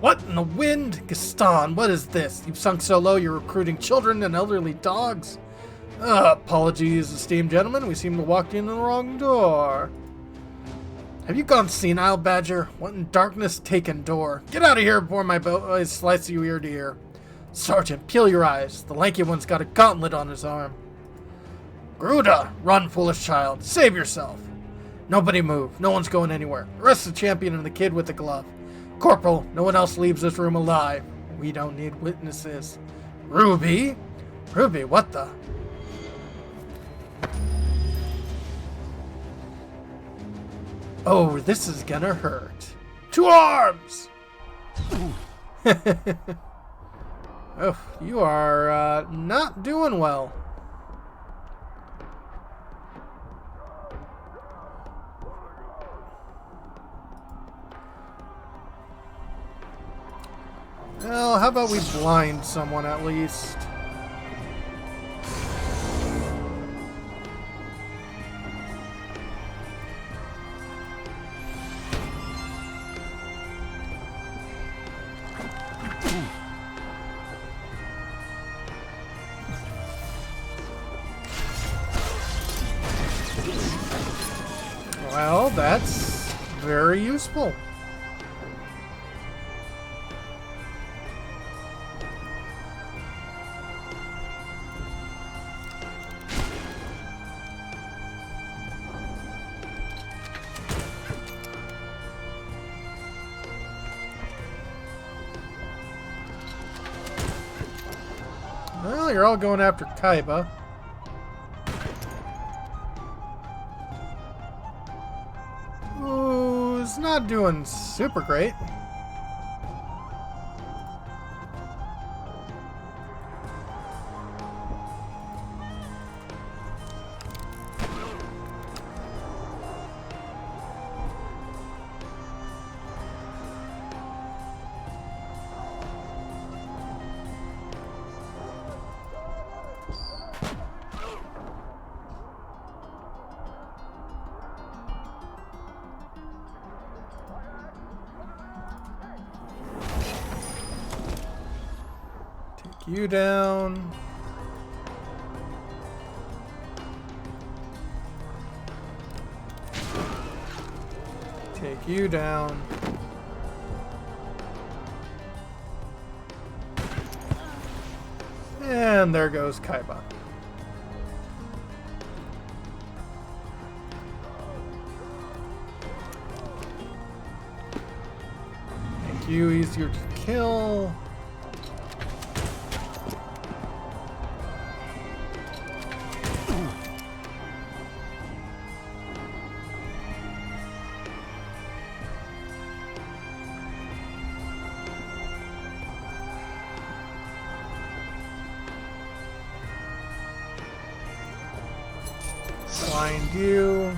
What in the wind? Gaston, what is this? You've sunk so low you're recruiting children and elderly dogs. Apologies, esteemed gentlemen. We seem to have walked in the wrong door. Have you gone senile, Badger? What in darkness taken door? Get out of here before my boys slice you ear to ear. Sergeant, peel your eyes. The lanky one's got a gauntlet on his arm. Gruda, run, foolish child. Save yourself. Nobody move. No one's going anywhere. Arrest the champion and the kid with the glove. Corporal, no one else leaves this room alive. We don't need witnesses. Ruby? Ruby, what the? Oh, this is gonna hurt. To arms! Oh, you are not doing well. Well, how about we blind someone at least? Well, that's very useful. Well, you're all going after Kaiba. Who's not doing super great. You down. Take you down. And there goes Kaiba. Make you easier to kill. Blind you.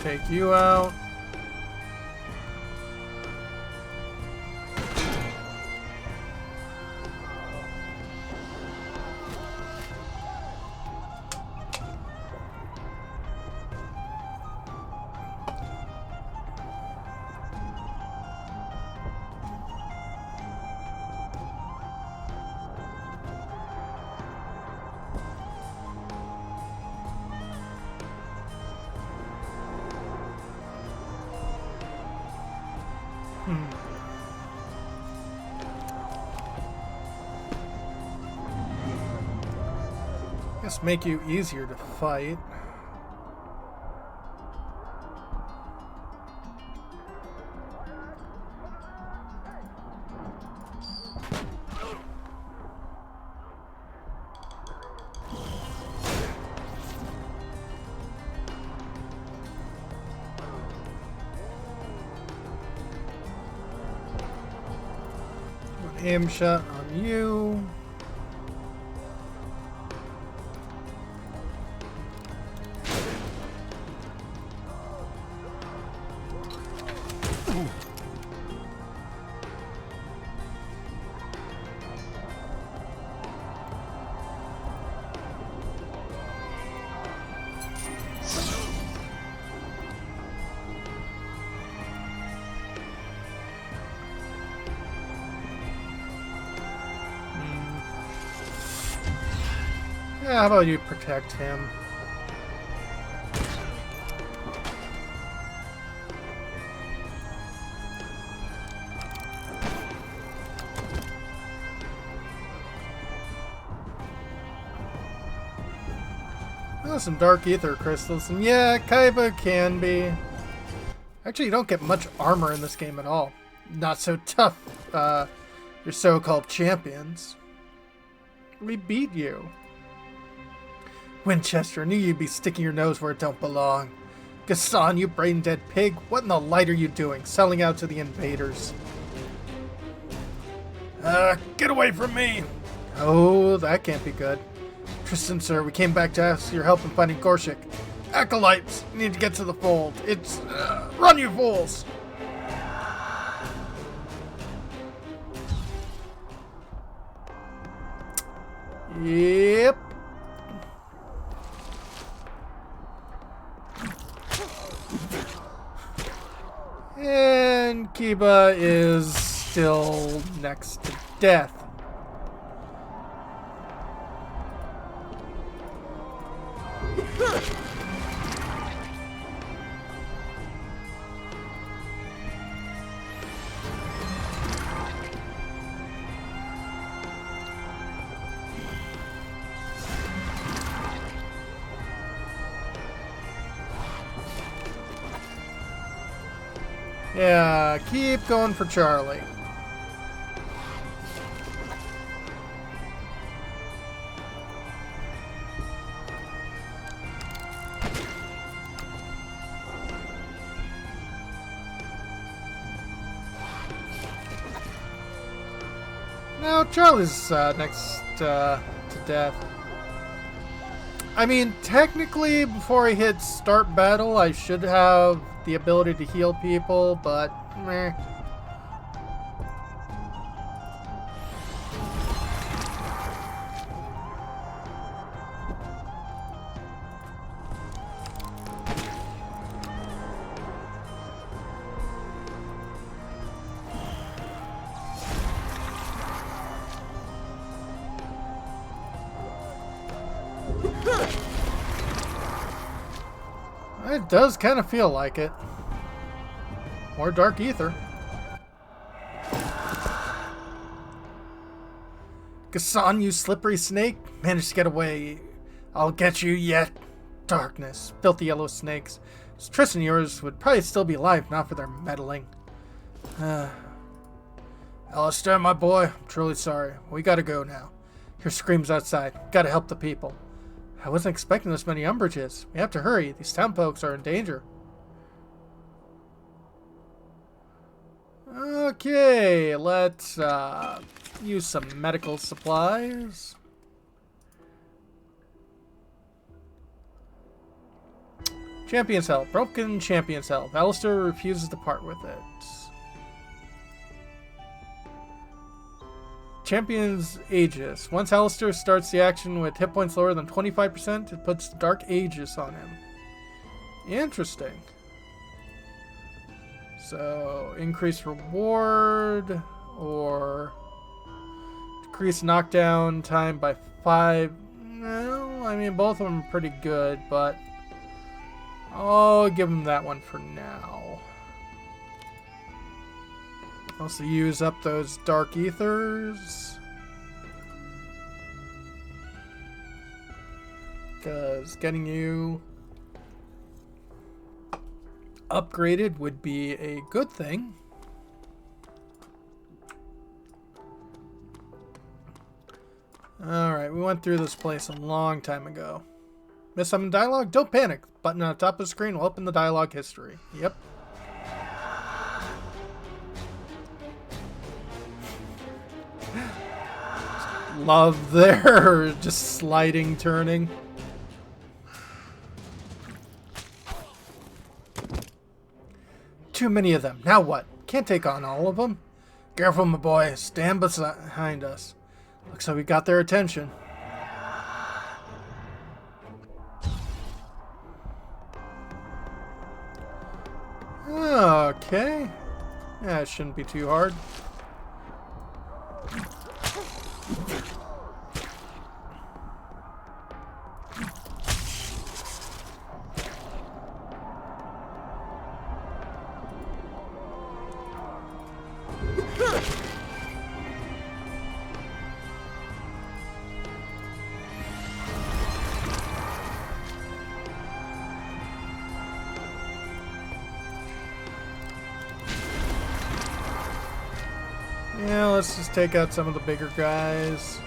Take you out. Guess make you easier to fight. Aim shot on you. Yeah, how about you protect him? Oh, some dark ether crystals, and yeah, Kaiba can be. Actually, you don't get much armor in this game at all. Not so tough, your so-called champions. We beat you. Winchester, I knew you'd be sticking your nose where it don't belong. Gassan, you brain-dead pig, what in the light are you doing, selling out to the invaders? Get away from me! Oh, that can't be good. Tristan, sir, we came back to ask your help in finding Gorshik. Acolytes, you need to get to the fold. It's... run, you fools! Yep. And Kiba is still next to death. Yeah, keep going for Charlie. Now Charlie's next to death. I mean, technically, before I hit start battle, I should have the ability to heal people, but meh. It does kind of feel like it. More dark ether. Gassan, you slippery snake, managed to get away. I'll get you yet. Darkness, filthy yellow snakes. Those Tristan yours would probably still be alive, not for their meddling. Alistair, my boy, I'm truly sorry. We gotta go now. Hear screams outside. Gotta help the people. I wasn't expecting this many umbrages. We have to hurry. These town folks are in danger. Okay, let's use some medical supplies. Champion's health. Broken champion's health. Alistair refuses to part with it. Champion's Aegis. Once Alistair starts the action with hit points lower than 25%, it puts Dark Aegis on him. Interesting. So, increase reward, or decrease knockdown time by 5. Well, I mean, both of them are pretty good, but I'll give him that one for now. Also use up those dark ethers, because getting you upgraded would be a good thing. Alright, we went through this place a long time ago. Miss some dialogue? Don't panic. Button on the top of the screen will open the dialogue history. Yep. Love their just sliding, turning. Too many of them. Now what? Can't take on all of them. Careful, my boy. Stand behind us. Looks like we got their attention. Okay. Yeah, it shouldn't be too hard. Yeah, let's just take out some of the bigger guys.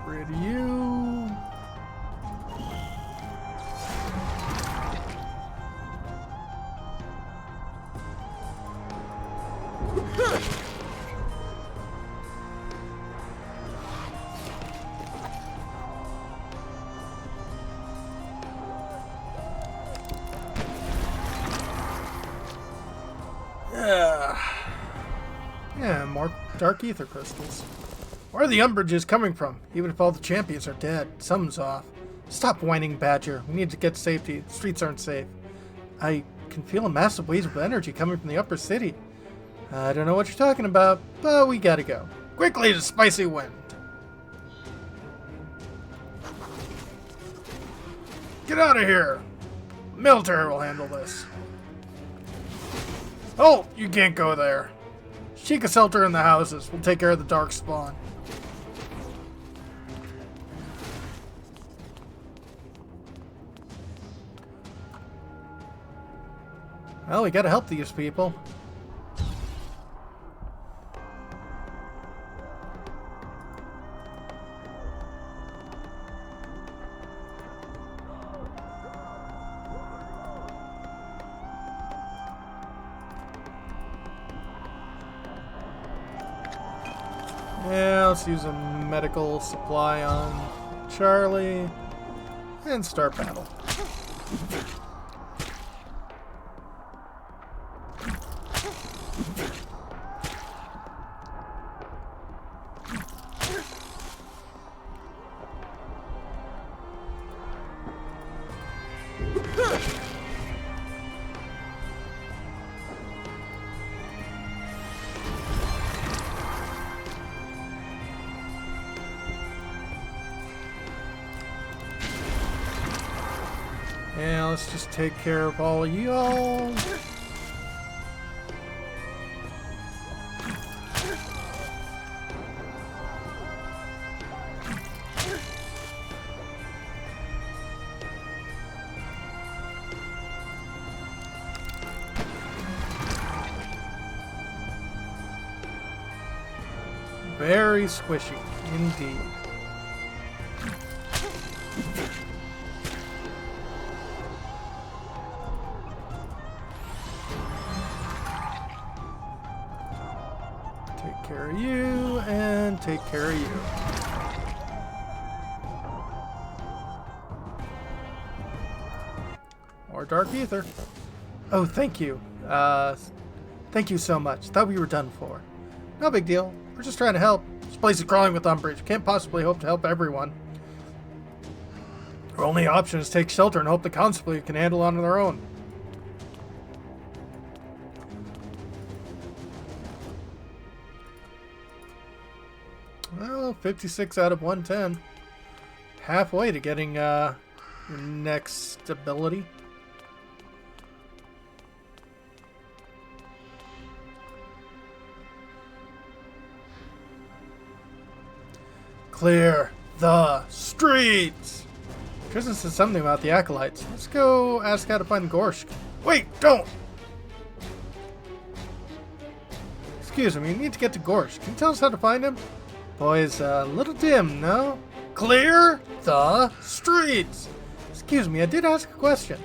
Rid of you. Yeah, more dark ether crystals. Where are the umbrages coming from? Even if all the champions are dead, something's off. Stop whining, Badger. We need to get to safety. The streets aren't safe. I can feel a massive wave of energy coming from the upper city. I don't know what you're talking about, but we gotta go. Quickly to Spicy Wind. Get out of here. Military will handle this. Oh, you can't go there. Seek a shelter in the houses. We'll take care of the dark spawn. Well, we gotta help these people. Yeah, let's use a medical supply on Charlie and start battle. Yeah, let's just take care of all of y'all. Very squishy, indeed. Take care of you, and take care of you. More dark ether. Oh, thank you. Thank you so much. Thought we were done for. No big deal. We're just trying to help. This place is crawling with umbrage. Can't possibly hope to help everyone. Our only option is take shelter and hope the constable can handle it on their own. Well, 56 out of 110. Halfway to getting your next ability. Clear the streets! Tristan said something about the acolytes. Let's go ask how to find Gorsk. Wait, don't! Excuse me, we need to get to Gorsk. Can you tell us how to find him? Boy's a little dim, no? Clear the streets! Excuse me, I did ask a question.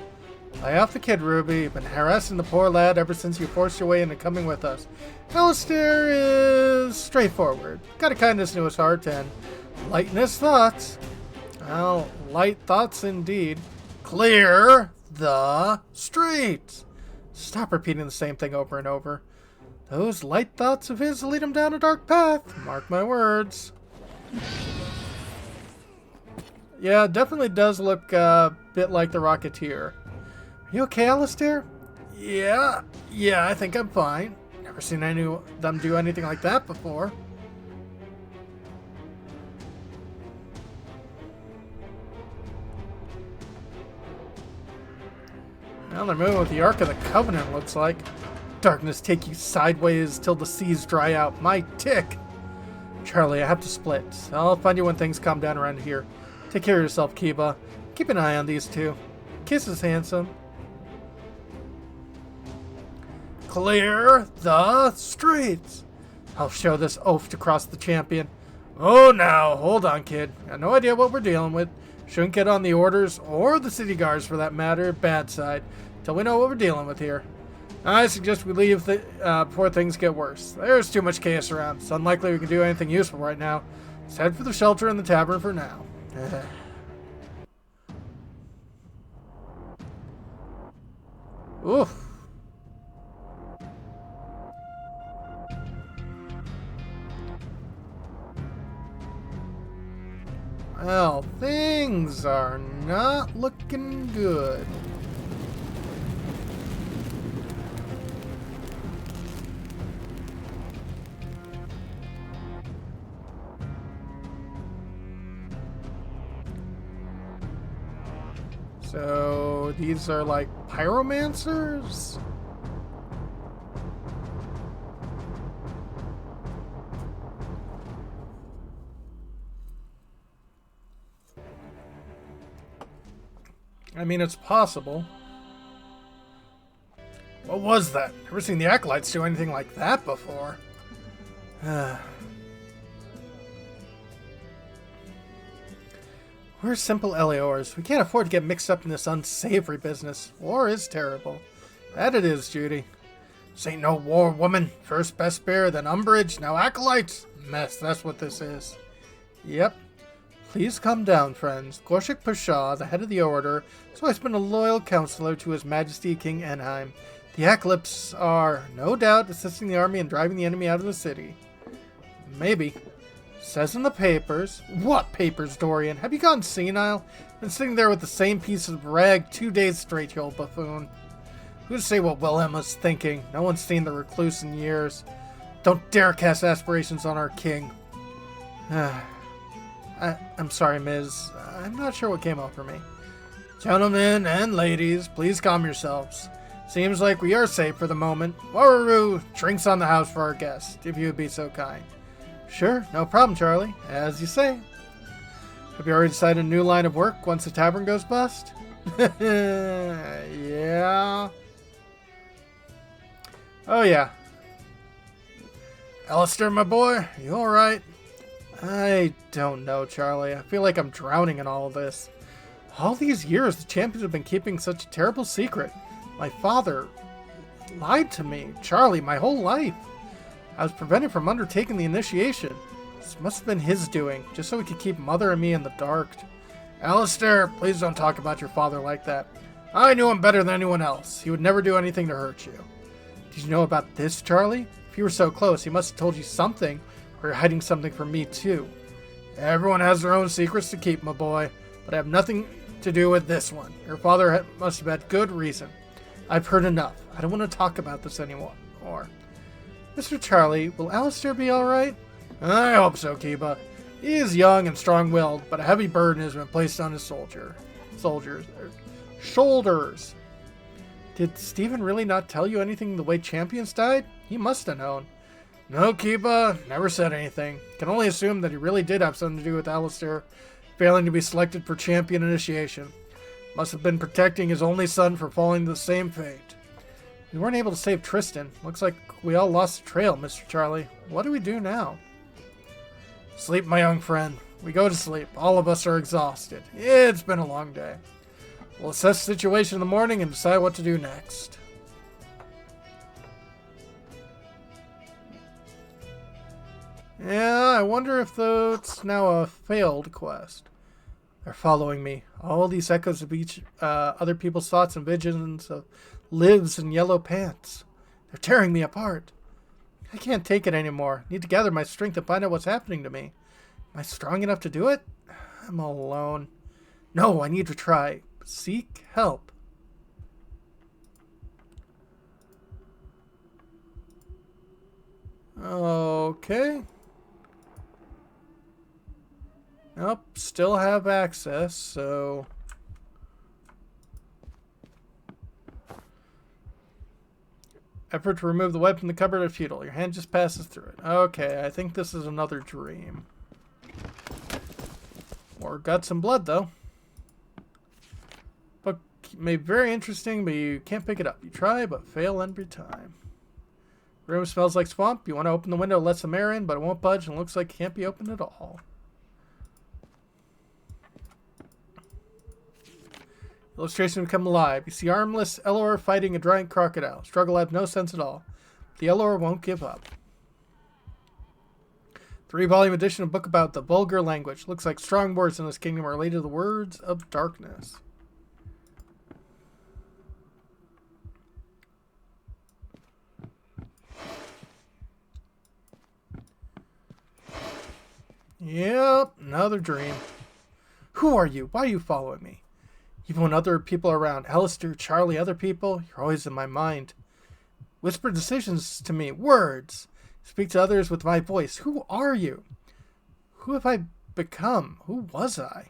Lay off the kid, Ruby. You've been harassing the poor lad ever since you forced your way into coming with us. Alistair is straightforward. Got a kindness to his heart and light in his thoughts. Well, light thoughts indeed. Clear the streets! Stop repeating the same thing over and over. Those light thoughts of his lead him down a dark path. Mark my words. Yeah, it definitely does look a bit like the Rocketeer. Are you okay, Alistair? Yeah, I think I'm fine. Never seen any of them do anything like that before. Well, they're moving with the Ark of the Covenant, looks like. Darkness take you sideways till the seas dry out. My tick! Charlie, I have to split. I'll find you when things calm down around here. Take care of yourself, Kiba. Keep an eye on these two. Kisses, handsome. Clear the streets! I'll show this oaf to cross the champion. Oh, now, hold on, kid. Got no idea what we're dealing with. Shouldn't get on the orders, or the city guards for that matter, bad side, till we know what we're dealing with here. I suggest we leave before things get worse. There's too much chaos around. It's unlikely we can do anything useful right now. Let's head for the shelter in the tavern for now. Oof. Well, things are not looking good. So, these are like pyromancers? I mean, it's possible. What was that? Never seen the Acolytes do anything like that before. We're simple Eliors. We can't afford to get mixed up in this unsavory business. War is terrible. That it is, Judy. This ain't no war, woman. First best bear, then umbrage, now Acolytes. Mess, that's what this is. Yep. Please calm down, friends. Gorshik Pasha, the head of the order, has always been a loyal counselor to His Majesty King Enheim. The Acolytes are, no doubt, assisting the army and driving the enemy out of the city. Maybe. Says in the papers. What papers, Dorian? Have you gone senile? Been sitting there with the same piece of rag 2 days straight, you old buffoon. Who'd say what Wilhelm was thinking? No one's seen the recluse in years. Don't dare cast aspirations on our king. I'm sorry, Ms. I'm not sure what came over me. Gentlemen and ladies, please calm yourselves. Seems like we are safe for the moment. Waru, drinks on the house for our guest, if you would be so kind. Sure, no problem, Charlie. As you say. Have you already decided a new line of work once the tavern goes bust? Yeah. Oh, yeah. Alistair, my boy, you alright? I don't know, Charlie. I feel like I'm drowning in all of this. All these years, the champions have been keeping such a terrible secret. My father lied to me, Charlie, my whole life. I was prevented from undertaking the initiation. This must have been his doing, just so he could keep Mother and me in the dark. Alistair, please don't talk about your father like that. I knew him better than anyone else. He would never do anything to hurt you. Did you know about this, Charlie? If you were so close, he must have told you something. Or you're hiding something from me, too. Everyone has their own secrets to keep, my boy, but I have nothing to do with this one. Your father must have had good reason. I've heard enough. I don't want to talk about this anymore. Mr. Charlie, will Alistair be alright? I hope so, Kiba. He is young and strong-willed, but a heavy burden has been placed on his shoulders. Did Stephen really not tell you anything the way champions died? He must have known. No, Kiba, never said anything. Can only assume that he really did have something to do with Alistair failing to be selected for champion initiation. Must have been protecting his only son from falling to the same fate. We weren't able to save Tristan. Looks like we all lost the trail, Mr. Charlie. What do we do now? Sleep, my young friend. We go to sleep. All of us are exhausted. It's been a long day. We'll assess the situation in the morning and decide what to do next. Yeah, I wonder if it's now a failed quest. They're following me. All these echoes of each other people's thoughts and visions of lives in yellow pants. They're tearing me apart. I can't take it anymore. Need to gather my strength and find out what's happening to me. Am I strong enough to do it? I'm all alone. No, I need to try. Seek help. Okay. Nope, still have access, so... Effort to remove the web from the cupboard is futile. Your hand just passes through it. Okay, I think this is another dream. More guts and blood, though. Book may be very interesting, but you can't pick it up. You try, but fail every time. Room smells like swamp. You want to open the window, let some air in, but it won't budge and looks like it can't be opened at all. Illustration become alive. You see armless Elor fighting a giant crocodile. Struggle have no sense at all. The Elor won't give up. 3-volume edition of book about the vulgar language. Looks like strong words in this kingdom are related to the words of darkness. Yep, another dream. Who are you? Why are you following me? Even when other people are around, Alistair, Charlie, other people, you're always in my mind. Whisper decisions to me, words. Speak to others with my voice. Who are you? Who have I become? Who was I?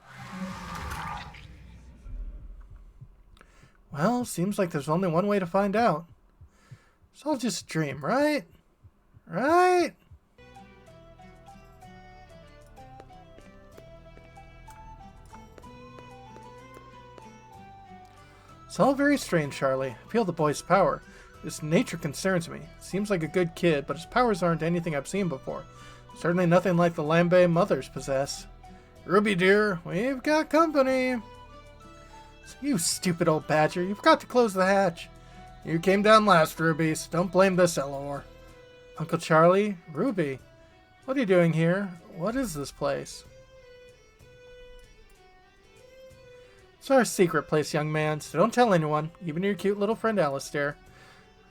Well, seems like there's only one way to find out. It's all just a dream, right? Right? It's all very strange, Charlie. I feel the boy's power. His nature concerns me. Seems like a good kid, but his powers aren't anything I've seen before. Certainly nothing like the Lambe mothers possess. Ruby, dear, we've got company. You stupid old badger, you forgot to close the hatch. You came down last, Ruby, so don't blame this Elor. Uncle Charlie, Ruby, what are you doing here? What is this place? It's our secret place, young man, so don't tell anyone, even your cute little friend Alistair.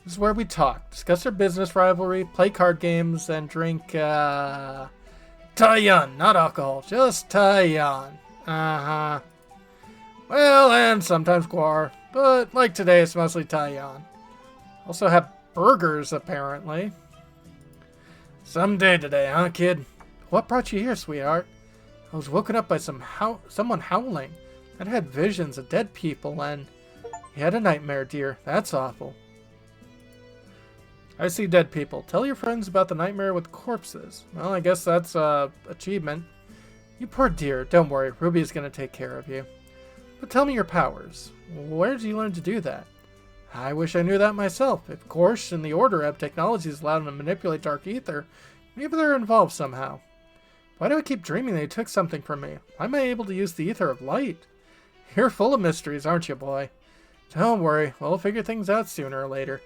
This is where we talk, discuss our business rivalry, play card games, and drink, Tai Yun, not alcohol, just Tai Yun. Uh-huh. Well, and sometimes guar, but like today, it's mostly Tai Yun. Also have burgers, apparently. Someday today, huh, kid? What brought you here, sweetheart? I was woken up by someone howling. I had visions of dead people, and you had a nightmare, dear. That's awful. I see dead people. Tell your friends about the nightmare with corpses. Well, I guess that's achievement. You poor dear. Don't worry. Ruby's going to take care of you. But tell me your powers. Where did you learn to do that? I wish I knew that myself. If Gorsh and the Order have technologies allowing them to manipulate dark ether, maybe they're involved somehow. Why do I keep dreaming they took something from me? Why am I able to use the ether of light? You're full of mysteries, aren't you, boy? Don't worry. We'll figure things out sooner or later.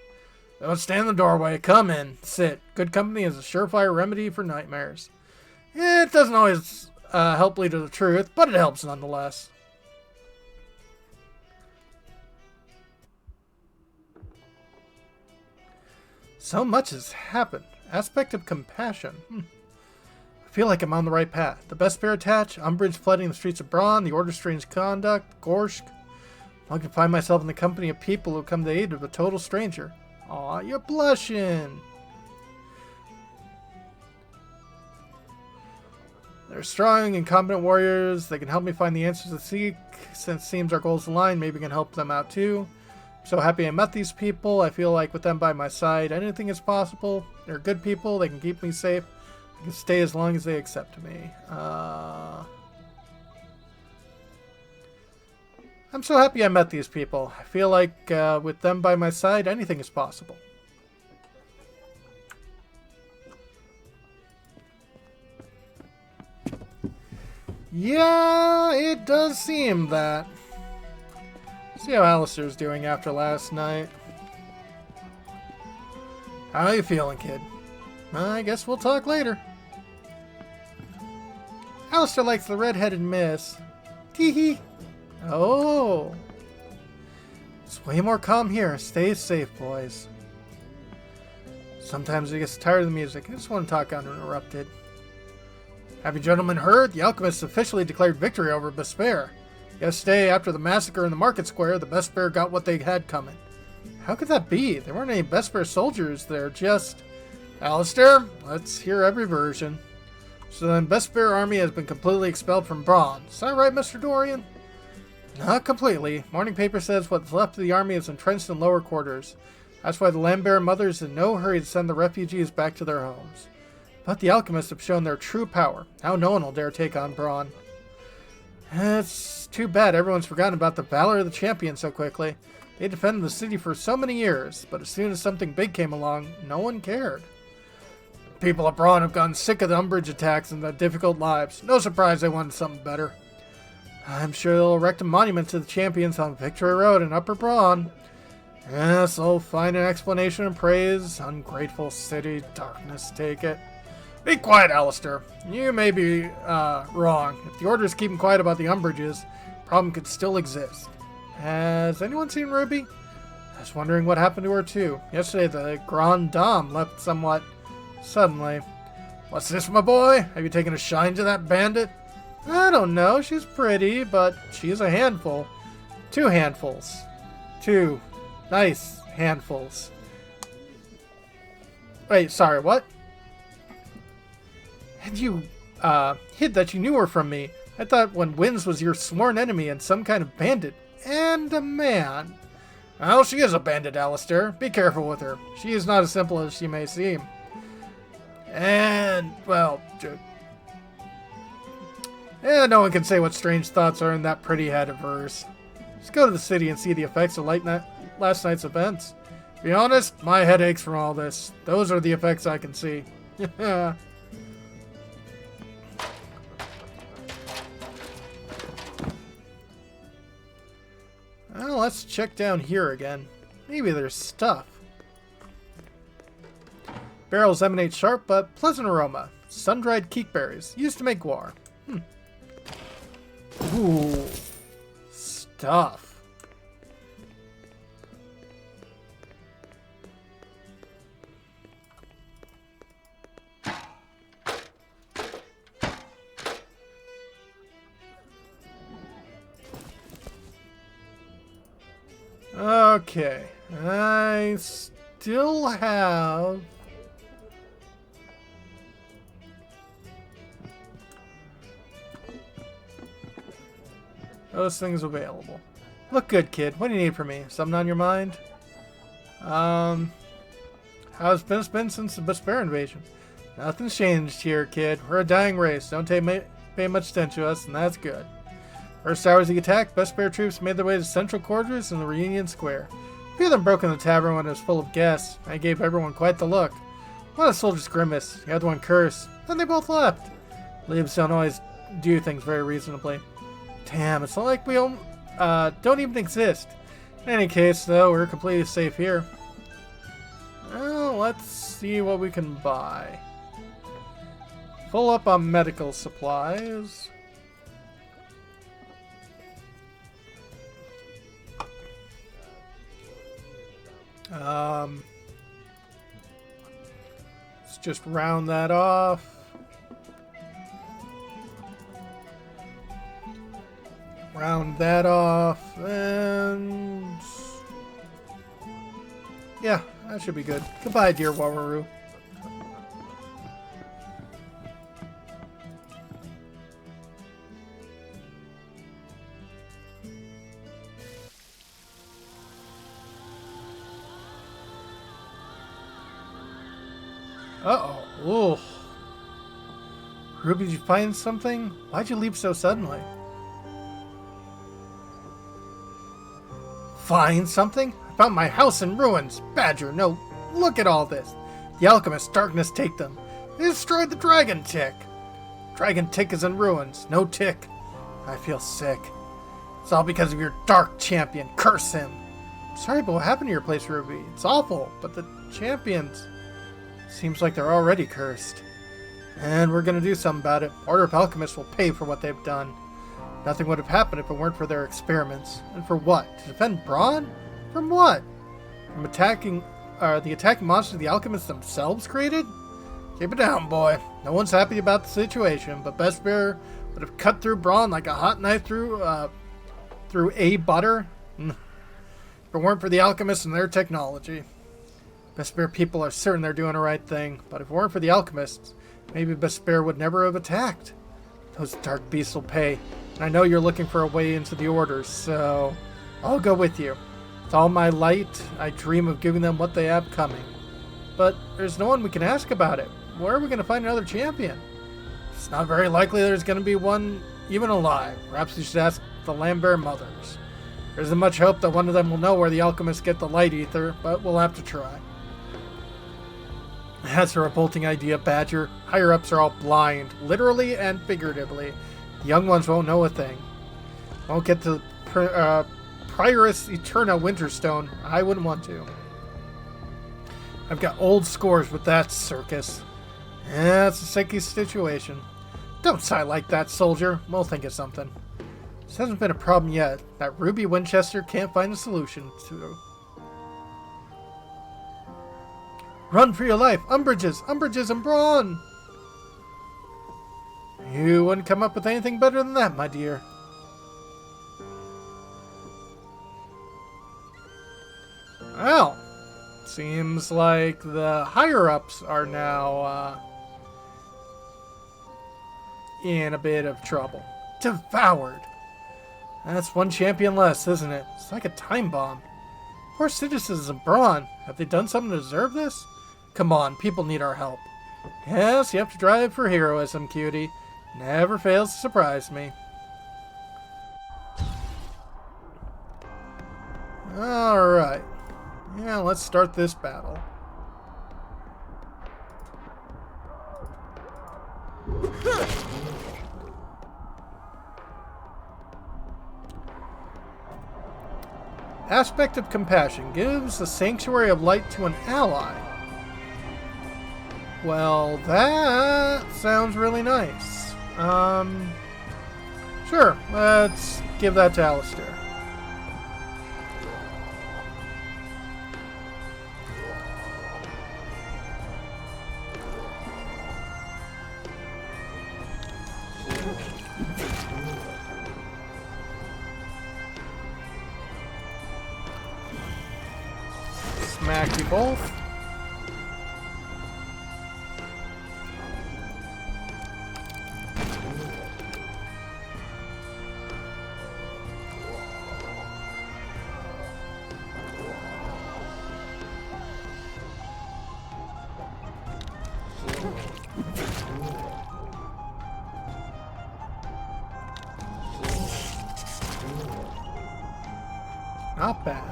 Don't stand in the doorway. Come in. Sit. Good company is a surefire remedy for nightmares. It doesn't always help lead to the truth, but it helps nonetheless. So much has happened. Aspect of compassion. I feel like I'm on the right path. The best bear attached, Umbridge flooding the streets of Braun, the Order's strange conduct, Gorsk. I can find myself in the company of people who come to the aid of a total stranger. Aw, you're blushing. They're strong and competent warriors. They can help me find the answers to seek. Since it seems our goals align, maybe we can help them out too. I'm so happy I met these people. I feel like with them by my side, anything is possible. They're good people. They can keep me safe. I can stay as long as they accept me. I'm so happy I met these people. I feel like with them by my side, anything is possible. Yeah, it does seem that. See how Alistair's doing after last night. How you feeling, kid? I guess we'll talk later. Alistair likes the red-headed miss. Tee-hee. Oh. It's way more calm here. Stay safe, boys. Sometimes he gets tired of the music. I just want to talk uninterrupted. Have you gentlemen heard? The alchemists officially declared victory over Despair. Yesterday, after the massacre in the market square, the Despair got what they had coming. How could that be? There weren't any Despair soldiers there, just Alistair, let's hear every version. So then, Bespar army has been completely expelled from Braun. Is that right, Mr. Dorian? Not completely. Morning paper says what's left of the army is entrenched in lower quarters. That's why the Lambert mothers in no hurry to send the refugees back to their homes. But the alchemists have shown their true power. Now no one will dare take on Braun. It's too bad everyone's forgotten about the valor of the champion so quickly. They defended the city for so many years, but as soon as something big came along, no one cared. People of Braun have gotten sick of the umbrage attacks and their difficult lives. No surprise they wanted something better. I'm sure they'll erect a monument to the champions on Victory Road in Upper Braun. Yes, they'll find an explanation and praise. Ungrateful city, darkness take it. Be quiet, Alistair. You may be wrong. If the Order is keeping quiet about the umbrages, the problem could still exist. Has anyone seen Ruby? I was wondering what happened to her too. Yesterday the Grand Dame left somewhat suddenly. What's this, my boy? Have you taken a shine to that bandit? I don't know. She's pretty, but she's a handful. 2 handfuls. 2 nice handfuls. Wait, sorry, what? And you hid that you knew her from me. I thought when Wins was your sworn enemy and some kind of bandit. And a man. Well, she is a bandit, Alistair. Be careful with her. She is not as simple as she may seem. And, well, no one can say what strange thoughts are in that pretty head of hers. Just go to the city and see the effects of last night's events. To be honest, my head aches from all this. Those are the effects I can see. Well, let's check down here again. Maybe there's stuff. Barrels emanate sharp but pleasant aroma. Sun-dried keekberries, used to make guar. Ooh. Stuff. Okay, I still have those things available. Look good, kid. What do you need from me? Something on your mind? How's business been since the Bespar invasion? Nothing's changed here, kid. We're a dying race. Don't pay much attention to us, and that's good. First hours of the attack, Bespar troops made their way to central quarters in the Reunion Square. A few of them broke in the tavern when it was full of guests. I gave everyone quite the look. One of the soldiers grimaced. The other one cursed. Then they both left. Leaves don't always do things very reasonably. Damn, it's not like we don't even exist. In any case, though, we're completely safe here. Well, let's see what we can buy. Full up on medical supplies. Let's just round that off. Round that off, and yeah, that should be good. Goodbye, dear Wawaru. Uh-oh. Ooh. Ruby, did you find something? Why'd you leave so suddenly? Find something? I found my house in ruins. Badger, no, look at all this. The alchemist darkness take them. They destroyed the dragon tick. Dragon tick is in ruins. No tick. I feel sick. It's all because of your dark champion. Curse him. Sorry, but what happened to your place, Ruby? It's awful, but the champions... Seems like they're already cursed. And we're gonna do something about it. Order of Alchemists will pay for what they've done. Nothing would have happened if it weren't for their experiments. And for what? To defend Braun? From what? From attacking... the attacking monsters the Alchemists themselves created? Keep it down, boy. No one's happy about the situation, but Bespar would have cut through Braun like a hot knife through butter. If it weren't for the Alchemists and their technology. Vesper people are certain they're doing the right thing, but if it weren't for the alchemists, maybe Vesper would never have attacked. Those dark beasts will pay, and I know you're looking for a way into the orders, so I'll go with you. With all my light, I dream of giving them what they have coming. But there's no one we can ask about it. Where are we going to find another champion? It's not very likely there's going to be one even alive. Perhaps we should ask the Lambert mothers. There isn't much hope that one of them will know where the alchemists get the light ether, but we'll have to try. That's a revolting idea, Badger. Higher-ups are all blind, literally and figuratively. The young ones won't know a thing. Won't get to Prioress Eterna Winterstone. I wouldn't want to. I've got old scores with that circus. Yeah, it's a sticky situation. Don't sigh like that, soldier. We'll think of something. This hasn't been a problem yet. That Ruby Winchester can't find a solution to. Run for your life! Umbrages! Umbrages and brawn! You wouldn't come up with anything better than that, my dear. Well, seems like the higher-ups are now in a bit of trouble. Devoured! That's one champion less, isn't it? It's like a time bomb. Poor citizens of Braun. Have they done something to deserve this? Come on, people need our help. Yes, you have to drive for heroism, cutie. Never fails to surprise me. Alright. Yeah, let's start this battle. Aspect of Compassion gives the Sanctuary of Light to an ally. Well, that sounds really nice. Sure, let's give that to Alistair. Smack you both. Not bad.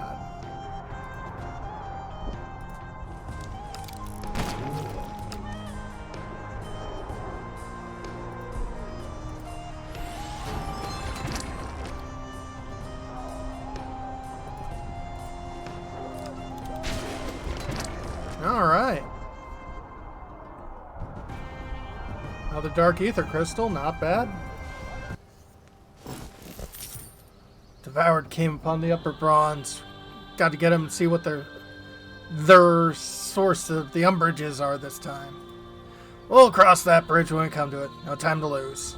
Alright. Another Dark Ether Crystal, not bad. Devoured came upon the upper bronze. Got to get them and see what their source of the umbrages are this time. We'll cross that bridge when we come to it. No time to lose.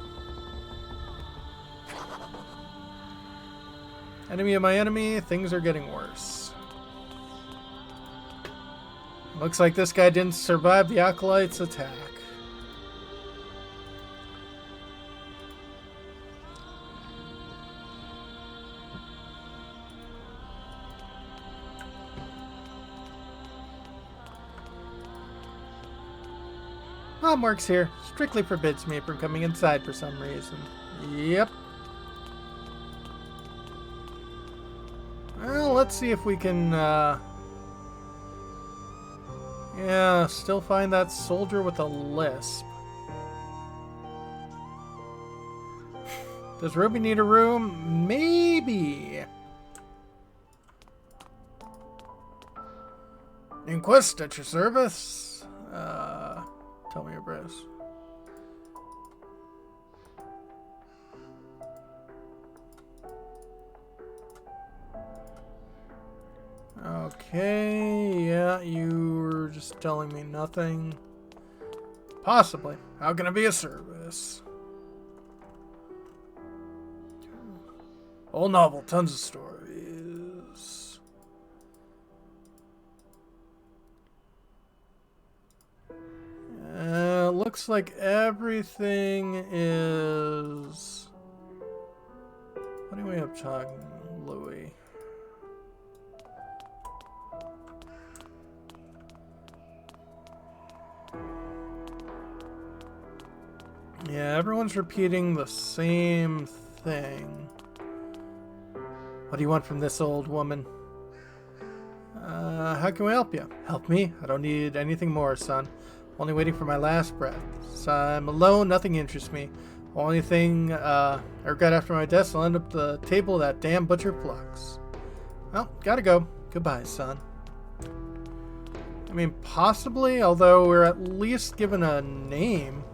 Enemy of my enemy, things are getting worse. Looks like this guy didn't survive the Acolyte's attack. Mom works here. Strictly forbids me from coming inside for some reason. Yep. Well, let's see if we can, yeah, still find that soldier with a lisp. Does Ruby need a room? Maybe. Inquest at your service. Tell me your breath. Okay, yeah, you were just telling me nothing. Possibly. How can it be a service? Whole novel, tons of stories. looks like everything is... What do we have talking, Louis? Yeah, everyone's repeating the same thing. What do you want from this old woman? How can we help you? Help me? I don't need anything more, son. Only waiting for my last breath. So I'm alone, nothing interests me. Only thing I regret after my death, I'll end up at the table of that damn butcher Flux. Well, gotta go. Goodbye, son. I mean, possibly, although we're at least given a name.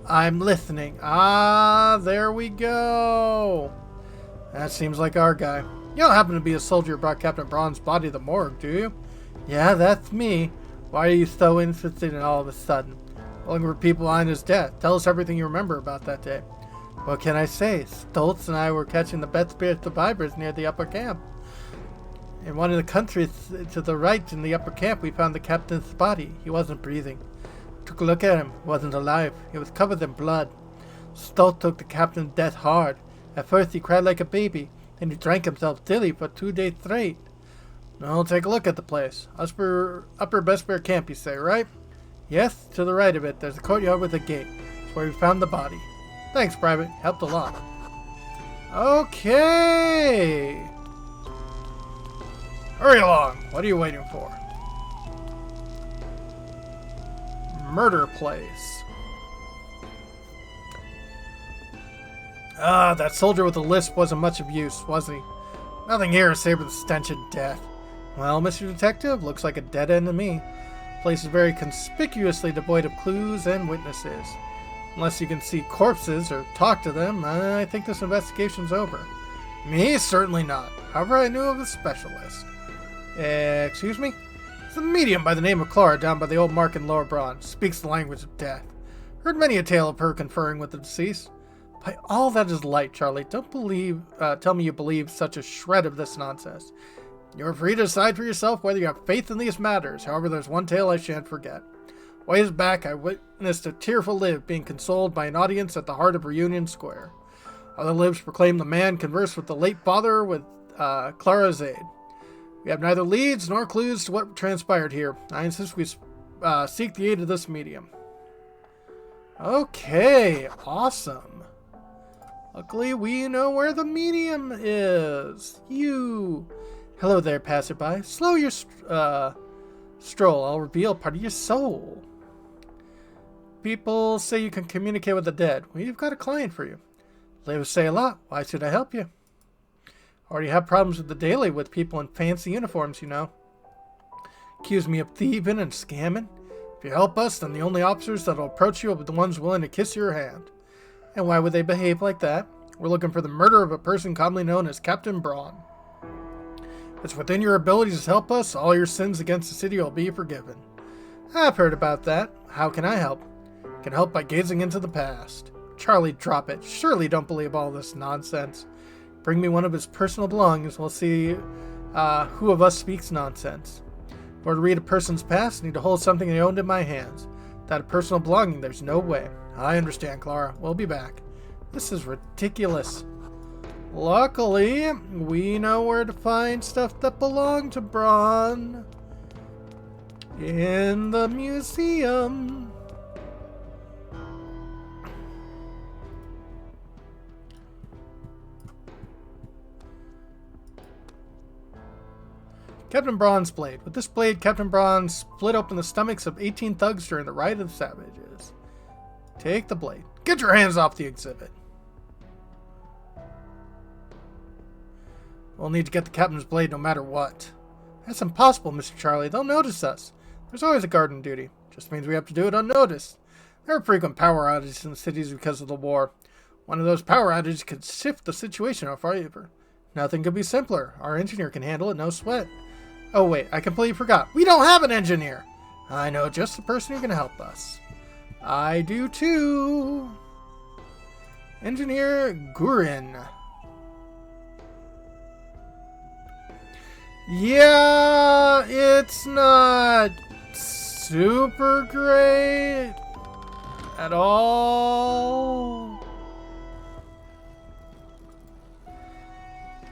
I'm listening. Ah, there we go. That seems like our guy. You don't happen to be a soldier who brought Captain Braun's body to the morgue, do you? Yeah, that's me. Why are you so interested in all of a sudden? Looking for people behind his death. Tell us everything you remember about that day. What can I say? Stoltz and I were catching the bed spirit survivors near the upper camp. In one of the countries to the right in the upper camp, we found the captain's body. He wasn't breathing. Took a look at him. He wasn't alive. He was covered in blood. Stoltz took the captain's death hard. At first he cried like a baby. Then he drank himself silly for 2 days straight. Now take a look at the place. Upper Bespere Camp, you say, right? Yes, to the right of it. There's a courtyard with a gate. That's where we found the body. Thanks, Private. Helped a lot. Okay. Hurry along. What are you waiting for? Murder place. Ah, that soldier with the lisp wasn't much of use, was he? Nothing here save the stench of death. Well, Mr. Detective, looks like a dead end to me. The place is very conspicuously devoid of clues and witnesses. Unless you can see corpses or talk to them, I think this investigation's over. Me? Certainly not. However, I knew of a specialist. Excuse me? It's a medium by the name of Clara down by the old market in Lower Braun. Speaks the language of death. Heard many a tale of her conferring with the deceased. By all that is light, Charlie, don't tell me you believe such a shred of this nonsense. You're free to decide for yourself whether you have faith in these matters. However, there's one tale I shan't forget. Ways back, I witnessed a tearful Liv being consoled by an audience at the heart of Reunion Square. Other Livs proclaim the man conversed with the late father with Clara's aid. We have neither leads nor clues to what transpired here. I insist we seek the aid of this medium. Okay, awesome. Luckily, we know where the medium is. Hello there, passerby. Slow your stroll. I'll reveal part of your soul. People say you can communicate with the dead. We've got a client for you. Livs say a lot. Why should I help you? Already have problems with the daily with people in fancy uniforms, you know. Accuse me of thieving and scamming. If you help us, then the only officers that'll approach you will be the ones willing to kiss your hand. And why would they behave like that? We're looking for the murder of a person commonly known as Captain Braun. If it's within your abilities to help us, all your sins against the city will be forgiven. I've heard about that. How can I help? I can help by gazing into the past. Charlie, drop it. Surely don't believe all this nonsense. Bring me one of his personal belongings. We'll see who of us speaks nonsense. In order to read a person's past, I need to hold something I owned in my hands. Without a personal belonging, there's no way. I understand, Clara. We'll be back. This is ridiculous. Luckily, we know where to find stuff that belonged to Braun. In the museum. Captain Braun's blade. With this blade, Captain Braun split open the stomachs of 18 thugs during the Rite of the Savages. Take the blade. Get your hands off the exhibit. We'll need to get the captain's blade no matter what. That's impossible, Mr. Charlie. They'll notice us. There's always a guard on duty. Just means we have to do it unnoticed. There are frequent power outages in the cities because of the war. One of those power outages could shift the situation in our favor. Nothing could be simpler. Our engineer can handle it, no sweat. Oh wait, I completely forgot. We don't have an engineer! I know just the person who can help us. I do too. Engineer Gurin. Yeah, it's not super great. at all.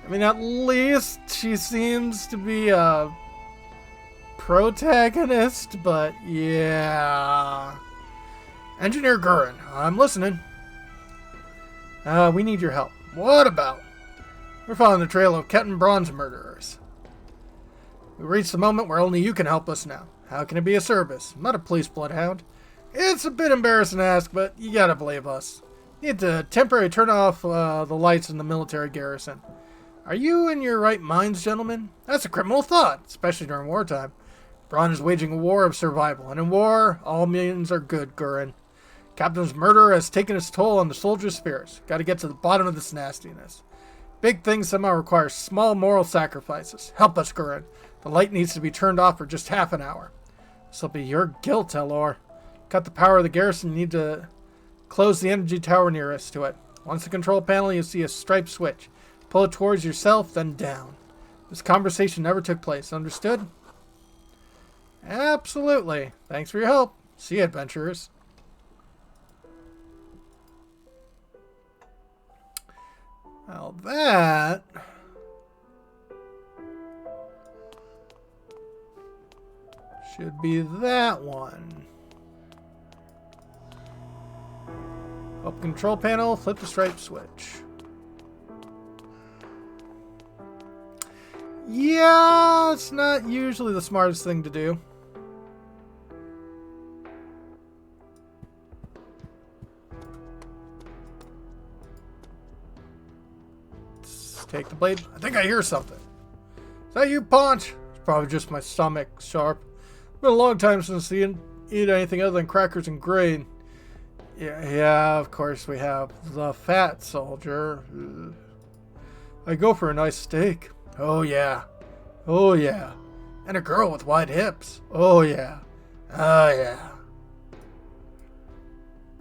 I mean, at least she seems to be a protagonist, but yeah. Engineer Gurren, I'm listening. We need your help. What about? We're following the trail of Ketten Bronze murderers. We reached the moment where only you can help us now. How can it be a service? I'm not a police bloodhound. It's a bit embarrassing to ask, but you gotta believe us. Need to temporarily turn off the lights in the military garrison. Are you in your right minds, gentlemen? That's a criminal thought, especially during wartime. Braun is waging a war of survival, and in war, all means are good, Gurren. Captain's murder has taken its toll on the soldiers' spirits. Gotta get to the bottom of this nastiness. Big things somehow require small moral sacrifices. Help us, Gurren. The light needs to be turned off for just half an hour. This'll be your guilt, Elor. Cut the power of the garrison. You need to close the energy tower nearest to it. Once the control panel, you'll see a striped switch. Pull it towards yourself, then down. This conversation never took place. Understood? Absolutely. Thanks for your help. See you, adventurers. Well, that should be that one. Open control panel, flip the stripe switch. Yeah, it's not usually the smartest thing to do. Let's take the blade. I think I hear something. Is that you, Paunch? It's probably just my stomach, Sharp. It's been a long time since I eat anything other than crackers and grain. Yeah, of course we have the fat soldier. I go for a nice steak. Oh yeah. Oh yeah. And a girl with wide hips. Oh yeah. Oh yeah.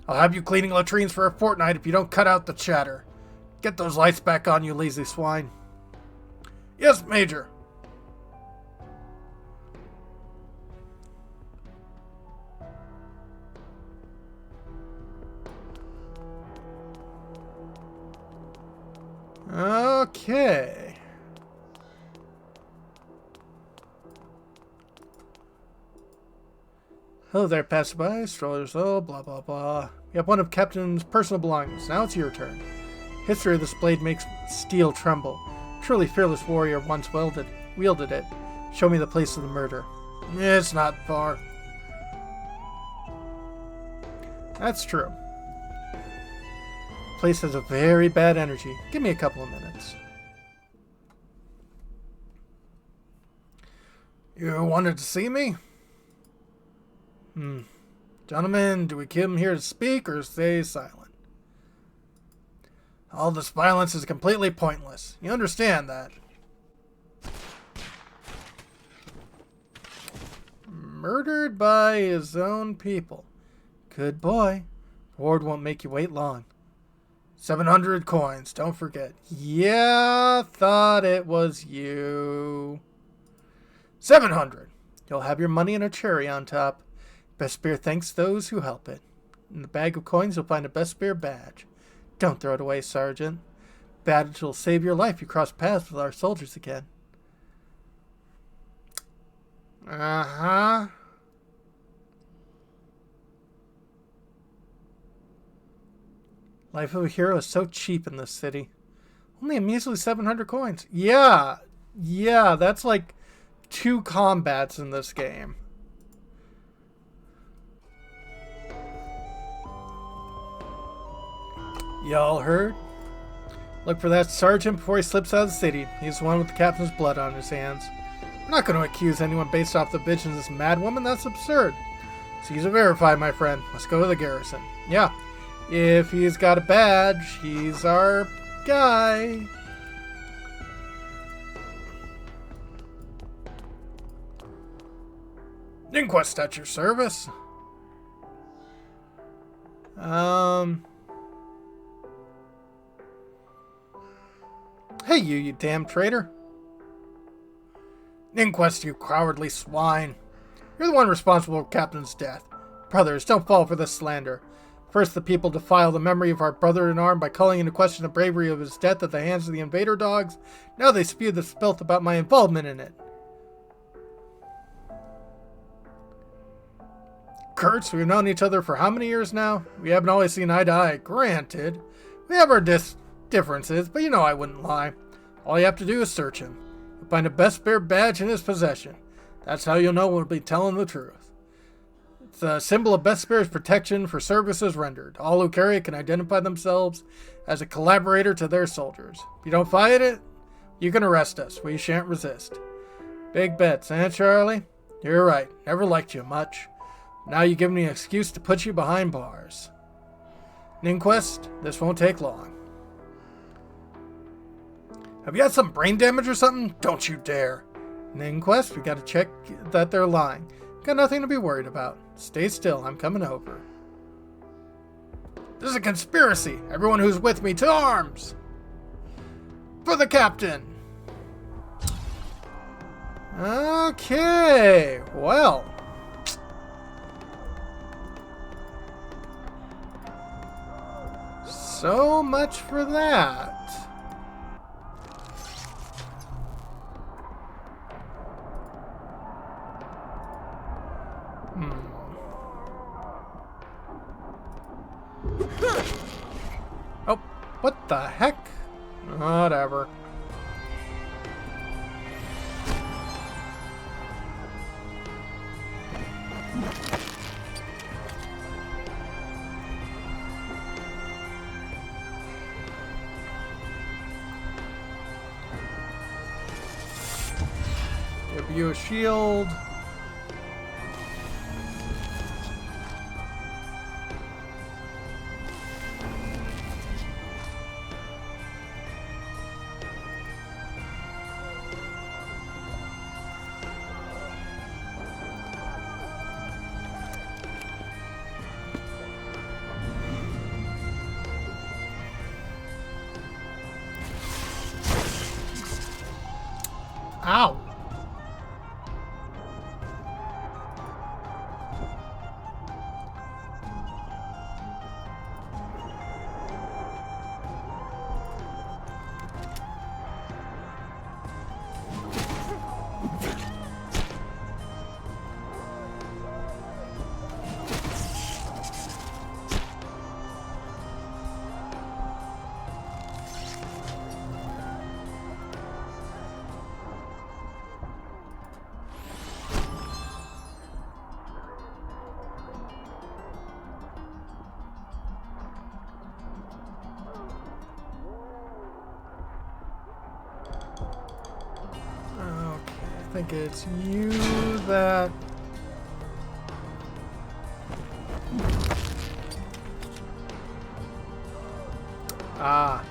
I'll have you cleaning latrines for a fortnight if you don't cut out the chatter. Get those lights back on, you lazy swine. Yes, Major. Okay. Hello there, passerby, strollers, oh, blah, blah, blah. You have one of Captain's personal belongings. Now it's your turn. History of this blade makes steel tremble. Truly fearless warrior once wielded it. Show me the place of the murder. It's not far. That's true. The place has a very bad energy. Give me a couple of minutes. You wanted to see me? Gentlemen, do we come here to speak or stay silent? All this violence is completely pointless. You understand that? Murdered by his own people. Good boy. Ward won't make you wait long. 700 coins, don't forget. Yeah, thought it was you. 700. You'll have your money and a cherry on top. Best Spear thanks those who help it. In the bag of coins, you'll find a Best Spear badge. Don't throw it away, Sergeant. Badge will save your life if you cross paths with our soldiers again. Uh-huh. Life of a hero is so cheap in this city. Only a measly 700 coins. Yeah, that's like 2 combats in this game. Y'all heard? Look for that sergeant before he slips out of the city. He's the one with the captain's blood on his hands. I'm not going to accuse anyone based off the bitch of this madwoman. That's absurd. Caesar verified, my friend. Let's go to the garrison. Yeah. If he's got a badge, he's our guy. Inquest at your service. Hey, you damn traitor. Inquest, you cowardly swine. You're the one responsible for Captain's death. Brothers, don't fall for this slander. First, the people defile the memory of our brother-in-arms by calling into question the bravery of his death at the hands of the invader dogs. Now they spew the filth about my involvement in it. Kurtz, we've known each other for how many years now? We haven't always seen eye to eye. Granted, we have our differences, but you know I wouldn't lie. All you have to do is search him. You'll find a Best Bear badge in his possession. That's how you'll know we'll be telling the truth. It's a symbol of Best Bear's protection for services rendered. All who carry it can identify themselves as a collaborator to their soldiers. If you don't find it, you can arrest us. We shan't resist. Big bets, eh, Charlie? You're right. Never liked you much. Now you give me an excuse to put you behind bars. An inquest? This won't take long. Have you had some brain damage or something? Don't you dare. An inquest? We gotta check that they're lying. Got nothing to be worried about. Stay still. I'm coming over. This is a conspiracy. Everyone who's with me, to arms! For the captain! Okay. Well. So much for that. Oh, what the heck? Whatever. Give you a shield. Ow. I think it's you that... Ah.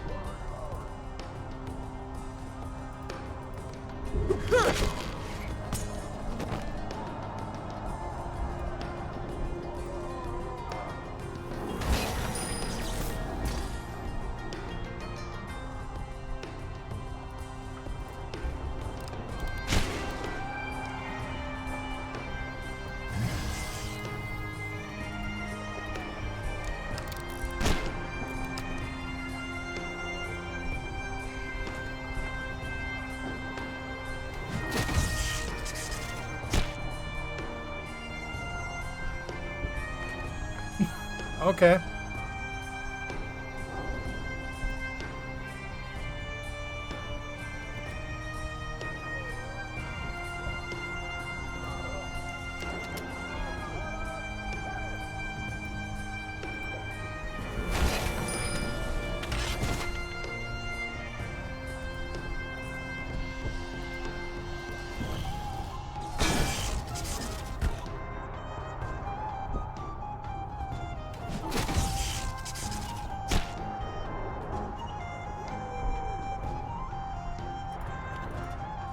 Okay.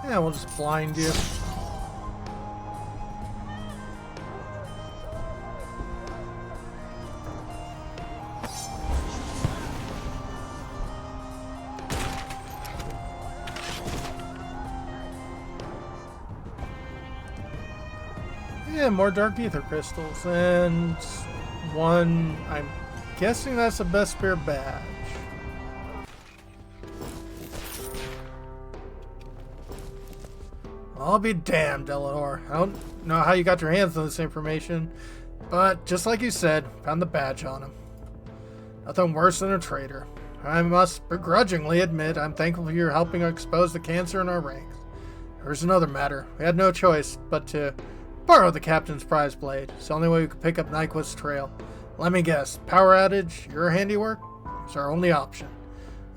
Yeah, we'll just blind you. Yeah, more dark ether crystals, and one guessing that's the best spare badge. I'll be damned, Eleanor. I don't know how you got your hands on this information, but just like you said, found the badge on him. Nothing worse than a traitor. I must begrudgingly admit I'm thankful for your helping expose the cancer in our ranks. There's another matter. We had no choice but to borrow the captain's prize blade. It's the only way we could pick up Nyquist's trail. Let me guess, power outage, your handiwork? It's our only option.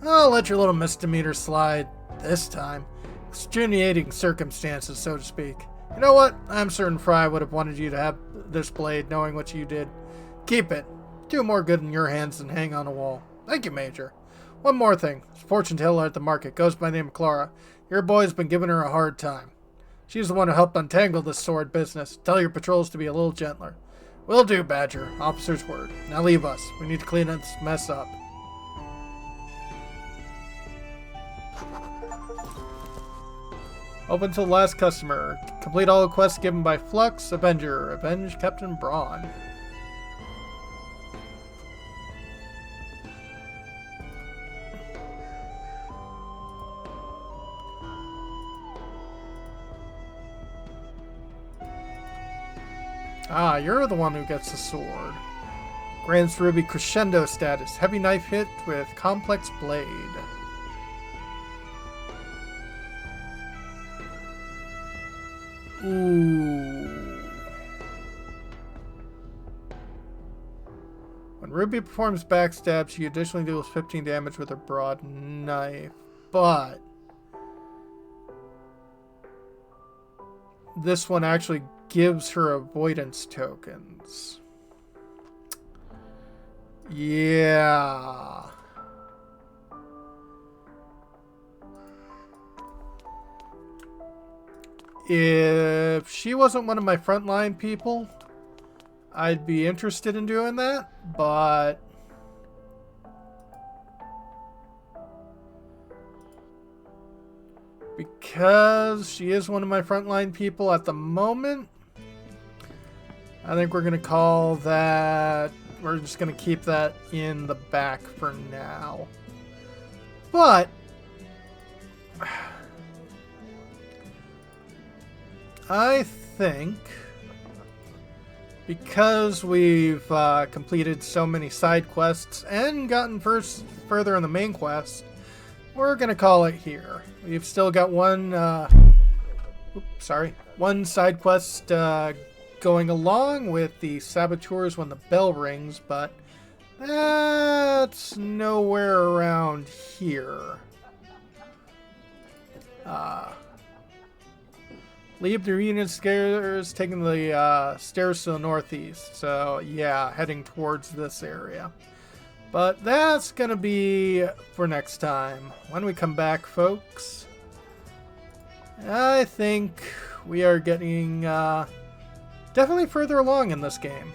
I'll let your little misdemeanor slide this time. Extenuating circumstances, so to speak. You know what? I'm certain Fry would have wanted you to have this blade, knowing what you did. Keep it. Do more good in your hands than hang on a wall. Thank you, Major. One more thing. This fortune teller at the market goes by the name of Clara. Your boy's been giving her a hard time. She's the one who helped untangle this sword business. Tell your patrols to be a little gentler. Will do, Badger. Officer's word. Now leave us. We need to clean this mess up. Open to the last customer. Complete all quests given by Flux, Avenger. Avenge Captain Braun. Ah, you're the one who gets the sword. Grants Ruby Crescendo status. Heavy knife hit with complex blade. Ooh. When Ruby performs backstab, she additionally deals 15 damage with her broad knife. But this one actually gives her avoidance tokens. Yeah. If she wasn't one of my frontline people, I'd be interested in doing that, but because she is one of my frontline people at the moment, I think we're going to call that, we're just going to keep that in the back for now. But I think because we've completed so many side quests and gotten further in the main quest, we're going to call it here. We've still got one side quest going along with the saboteurs when the bell rings, but that's nowhere around here. Leave the reunion stairs, taking the stairs to the northeast. So yeah, heading towards this area. But that's gonna be for next time. When we come back, folks, I think we are getting definitely further along in this game.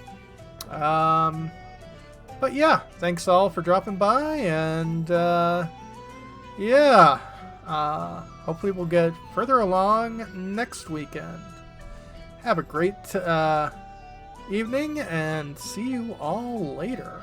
But yeah, thanks all for dropping by, and yeah, hopefully we'll get further along next weekend. Have a great evening, and see you all later.